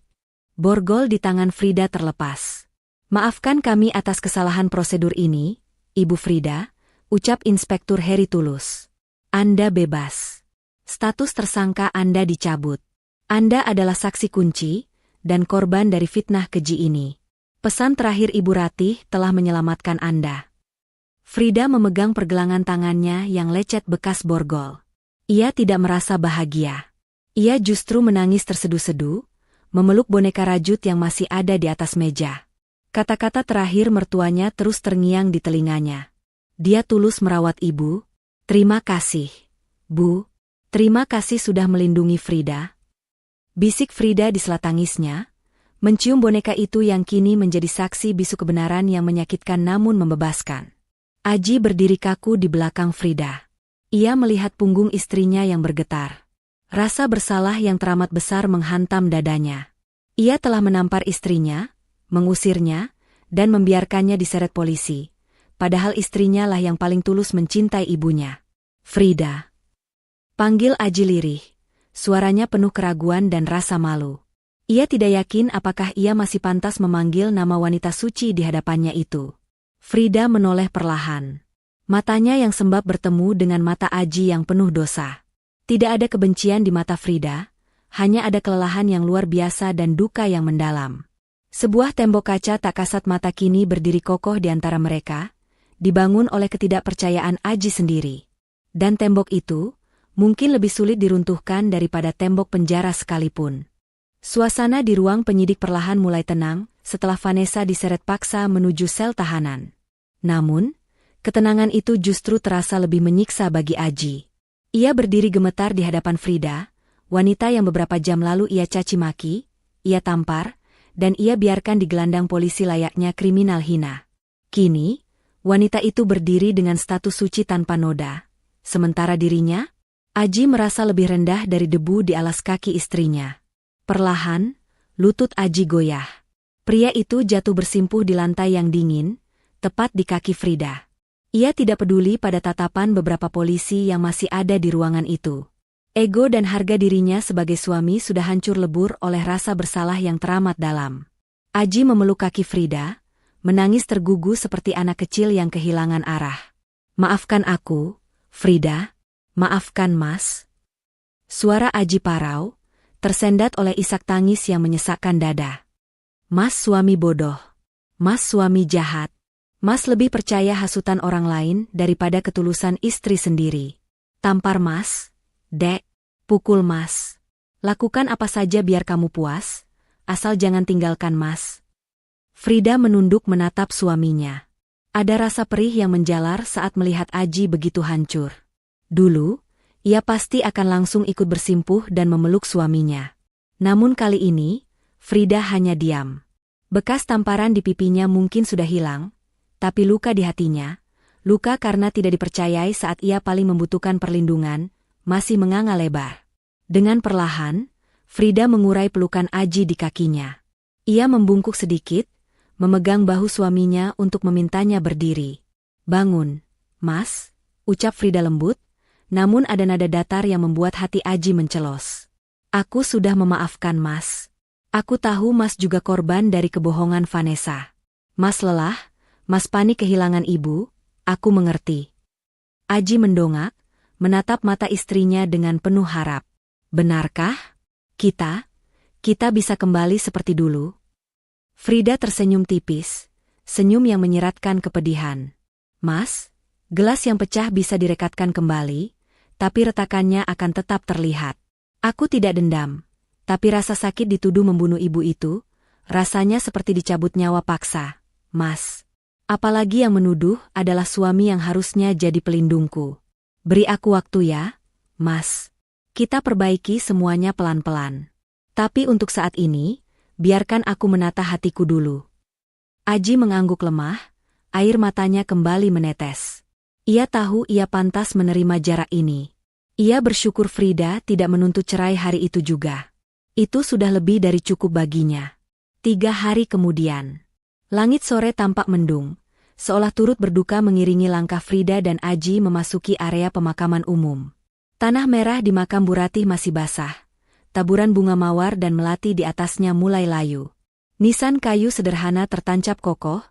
Borgol di tangan Frida terlepas. "Maafkan kami atas kesalahan prosedur ini, Ibu Frida," ucap Inspektur Heri tulus. "Anda bebas. Status tersangka Anda dicabut. Anda adalah saksi kunci dan korban dari fitnah keji ini. Pesan terakhir Ibu Ratih telah menyelamatkan Anda." Frida memegang pergelangan tangannya yang lecet bekas borgol. Ia tidak merasa bahagia. Ia justru menangis terseduh-seduh, memeluk boneka rajut yang masih ada di atas meja. Kata-kata terakhir mertuanya terus terngiang di telinganya. Dia tulus merawat ibu. Terima kasih, Bu. Terima kasih sudah melindungi Frida. Bisik Frida di sela tangisnya, mencium boneka itu yang kini menjadi saksi bisu kebenaran yang menyakitkan namun membebaskan. Aji berdiri kaku di belakang Frida. Ia melihat punggung istrinya yang bergetar. Rasa bersalah yang teramat besar menghantam dadanya. Ia telah menampar istrinya, mengusirnya, dan membiarkannya diseret polisi. Padahal istrinya lah yang paling tulus mencintai ibunya. Frida. Panggil Aji lirih. Suaranya penuh keraguan dan rasa malu. Ia tidak yakin apakah ia masih pantas memanggil nama wanita suci di hadapannya itu. Frida menoleh perlahan. Matanya yang sembab bertemu dengan mata Aji yang penuh dosa. Tidak ada kebencian di mata Frida, hanya ada kelelahan yang luar biasa dan duka yang mendalam. Sebuah tembok kaca tak kasat mata kini berdiri kokoh di antara mereka, dibangun oleh ketidakpercayaan Aji sendiri. Dan tembok itu mungkin lebih sulit diruntuhkan daripada tembok penjara sekalipun. Suasana di ruang penyidik perlahan mulai tenang setelah Vanessa diseret paksa menuju sel tahanan. Namun, ketenangan itu justru terasa lebih menyiksa bagi Aji. Ia berdiri gemetar di hadapan Frida, wanita yang beberapa jam lalu ia caci maki, ia tampar, dan ia biarkan digelandang polisi layaknya kriminal hina. Kini, wanita itu berdiri dengan status suci tanpa noda. Sementara dirinya, Aji merasa lebih rendah dari debu di alas kaki istrinya. Perlahan, lutut Aji goyah. Pria itu jatuh bersimpuh di lantai yang dingin, tepat di kaki Frida. Ia tidak peduli pada tatapan beberapa polisi yang masih ada di ruangan itu. Ego dan harga dirinya sebagai suami sudah hancur lebur oleh rasa bersalah yang teramat dalam. Aji memeluk kaki Frida, menangis tergugu seperti anak kecil yang kehilangan arah. Maafkan aku, Frida. Maafkan Mas. Suara Aji parau, tersendat oleh isak tangis yang menyesakkan dada. Mas suami bodoh. Mas suami jahat. Mas lebih percaya hasutan orang lain daripada ketulusan istri sendiri. Tampar Mas. Dek, pukul Mas. Lakukan apa saja biar kamu puas, asal jangan tinggalkan Mas. Frida menunduk menatap suaminya. Ada rasa perih yang menjalar saat melihat Aji begitu hancur. Dulu, ia pasti akan langsung ikut bersimpuh dan memeluk suaminya. Namun kali ini, Frida hanya diam. Bekas tamparan di pipinya mungkin sudah hilang, tapi luka di hatinya, luka karena tidak dipercayai saat ia paling membutuhkan perlindungan, masih menganga lebar. Dengan perlahan, Frida mengurai pelukan Aji di kakinya. Ia membungkuk sedikit, memegang bahu suaminya untuk memintanya berdiri. Bangun, Mas, ucap Frida lembut, namun ada nada datar yang membuat hati Aji mencelos. Aku sudah memaafkan Mas. Aku tahu Mas juga korban dari kebohongan Vanessa. Mas lelah, Mas panik kehilangan ibu, aku mengerti. Aji mendongak, menatap mata istrinya dengan penuh harap. Benarkah? Kita bisa kembali seperti dulu? Frida tersenyum tipis, senyum yang menyeratkan kepedihan. Mas, gelas yang pecah bisa direkatkan kembali, tapi retakannya akan tetap terlihat. Aku tidak dendam, tapi rasa sakit dituduh membunuh ibu itu, rasanya seperti dicabut nyawa paksa, Mas. Apalagi yang menuduh adalah suami yang harusnya jadi pelindungku. Beri aku waktu ya, Mas. Kita perbaiki semuanya pelan-pelan. Tapi untuk saat ini, biarkan aku menata hatiku dulu. Aji mengangguk lemah, air matanya kembali menetes. Ia tahu ia pantas menerima jarak ini. Ia bersyukur Frida tidak menuntut cerai hari itu juga. Itu sudah lebih dari cukup baginya. 3 hari kemudian, langit sore tampak mendung, seolah turut berduka mengiringi langkah Frida dan Aji memasuki area pemakaman umum. Tanah merah di makam Bu Ratih masih basah. Taburan bunga mawar dan melati di atasnya mulai layu. Nisan kayu sederhana tertancap kokoh,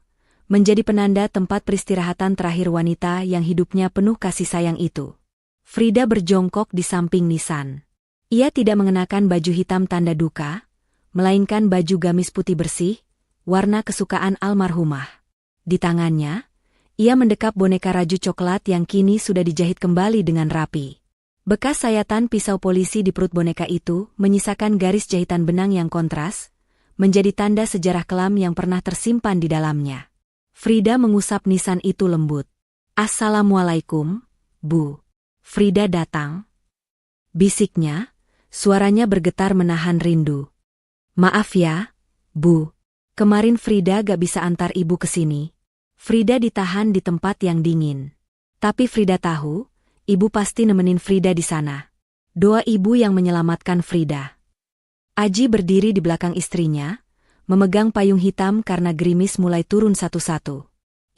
menjadi penanda tempat peristirahatan terakhir wanita yang hidupnya penuh kasih sayang itu. Frida berjongkok di samping nisan. Ia tidak mengenakan baju hitam tanda duka, melainkan baju gamis putih bersih, warna kesukaan almarhumah. Di tangannya, ia mendekap boneka raju coklat yang kini sudah dijahit kembali dengan rapi. Bekas sayatan pisau polisi di perut boneka itu menyisakan garis jahitan benang yang kontras, menjadi tanda sejarah kelam yang pernah tersimpan di dalamnya. Frida mengusap nisan itu lembut. "Assalamualaikum, Bu." Frida datang. Bisiknya, suaranya bergetar menahan rindu. "Maaf ya, Bu. Kemarin Frida gak bisa antar ibu ke sini." Frida ditahan di tempat yang dingin. Tapi Frida tahu, ibu pasti nemenin Frida di sana. Doa ibu yang menyelamatkan Frida. Aji berdiri di belakang istrinya, memegang payung hitam karena gerimis mulai turun satu-satu.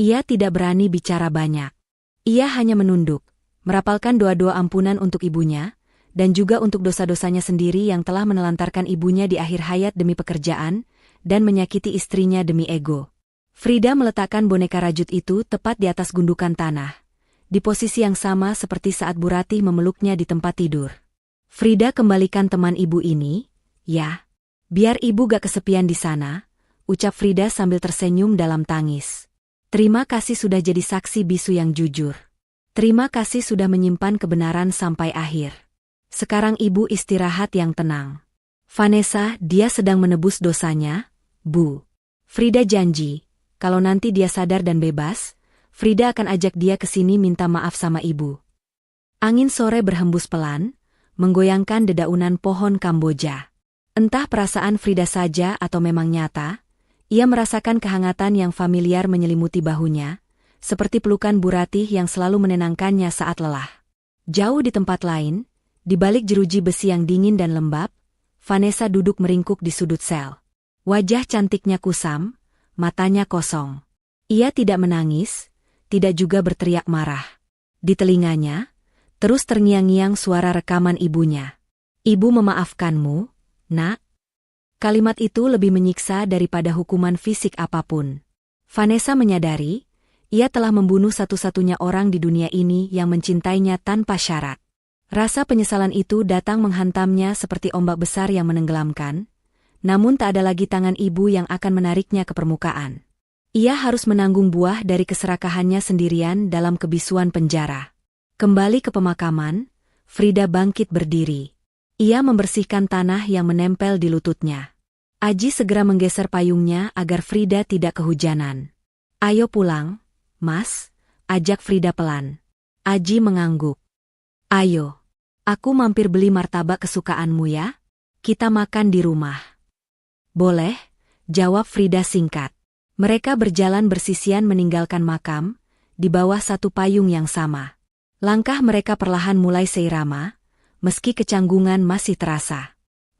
Ia tidak berani bicara banyak. Ia hanya menunduk, merapalkan doa-doa ampunan untuk ibunya, dan juga untuk dosa-dosanya sendiri yang telah menelantarkan ibunya di akhir hayat demi pekerjaan, dan menyakiti istrinya demi ego. Frida meletakkan boneka rajut itu tepat di atas gundukan tanah, di posisi yang sama seperti saat Bu Ratih memeluknya di tempat tidur. "Frida, kembalikan teman ibu ini, ya. Biar ibu gak kesepian di sana," ucap Frida sambil tersenyum dalam tangis. "Terima kasih sudah jadi saksi bisu yang jujur. Terima kasih sudah menyimpan kebenaran sampai akhir. Sekarang ibu istirahat yang tenang." "Vanessa, dia sedang menebus dosanya, Bu." Frida janji, kalau nanti dia sadar dan bebas, Frida akan ajak dia ke sini minta maaf sama ibu. Angin sore berhembus pelan, menggoyangkan dedaunan pohon Kamboja. Entah perasaan Frida saja atau memang nyata, ia merasakan kehangatan yang familiar menyelimuti bahunya, seperti pelukan Bu Ratih yang selalu menenangkannya saat lelah. Jauh di tempat lain, di balik jeruji besi yang dingin dan lembab, Vanessa duduk meringkuk di sudut sel. Wajah cantiknya kusam, matanya kosong. Ia tidak menangis, tidak juga berteriak marah. Di telinganya, terus terngiang-ngiang suara rekaman ibunya. "Ibu memaafkanmu, Nak." Kalimat itu lebih menyiksa daripada hukuman fisik apapun. Vanessa menyadari, ia telah membunuh satu-satunya orang di dunia ini yang mencintainya tanpa syarat. Rasa penyesalan itu datang menghantamnya seperti ombak besar yang menenggelamkan, namun tak ada lagi tangan ibu yang akan menariknya ke permukaan. Ia harus menanggung buah dari keserakahannya sendirian dalam kebisuan penjara. Kembali ke pemakaman, Frida bangkit berdiri. Ia membersihkan tanah yang menempel di lututnya. Aji segera menggeser payungnya agar Frida tidak kehujanan. "Ayo pulang, Mas," ajak Frida pelan. Aji mengangguk. "Ayo, aku mampir beli martabak kesukaanmu ya. Kita makan di rumah." "Boleh," jawab Frida singkat. Mereka berjalan bersisian meninggalkan makam, di bawah satu payung yang sama. Langkah mereka perlahan mulai seirama, meski kecanggungan masih terasa.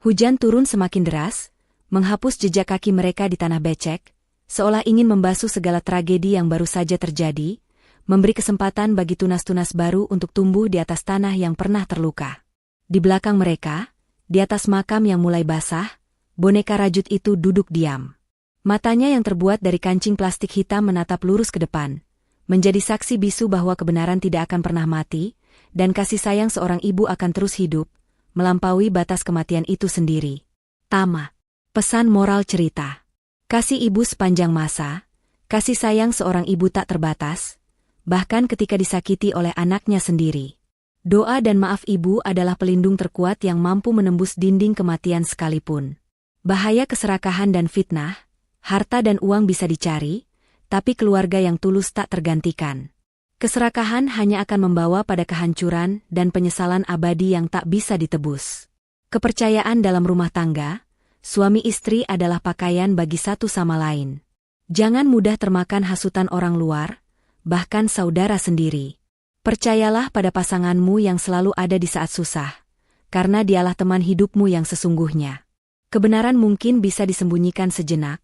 Hujan turun semakin deras, menghapus jejak kaki mereka di tanah becek, seolah ingin membasuh segala tragedi yang baru saja terjadi, memberi kesempatan bagi tunas-tunas baru untuk tumbuh di atas tanah yang pernah terluka. Di belakang mereka, di atas makam yang mulai basah, boneka rajut itu duduk diam. Matanya yang terbuat dari kancing plastik hitam menatap lurus ke depan, menjadi saksi bisu bahwa kebenaran tidak akan pernah mati, dan kasih sayang seorang ibu akan terus hidup, melampaui batas kematian itu sendiri. Tamat. Pesan moral cerita. Kasih ibu sepanjang masa, kasih sayang seorang ibu tak terbatas, bahkan ketika disakiti oleh anaknya sendiri. Doa dan maaf ibu adalah pelindung terkuat yang mampu menembus dinding kematian sekalipun. Bahaya keserakahan dan fitnah, harta dan uang bisa dicari, tapi keluarga yang tulus tak tergantikan. Keserakahan hanya akan membawa pada kehancuran dan penyesalan abadi yang tak bisa ditebus. Kepercayaan dalam rumah tangga, suami istri adalah pakaian bagi satu sama lain. Jangan mudah termakan hasutan orang luar, bahkan saudara sendiri. Percayalah pada pasanganmu yang selalu ada di saat susah, karena dialah teman hidupmu yang sesungguhnya. Kebenaran mungkin bisa disembunyikan sejenak,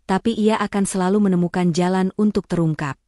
tapi ia akan selalu menemukan jalan untuk terungkap.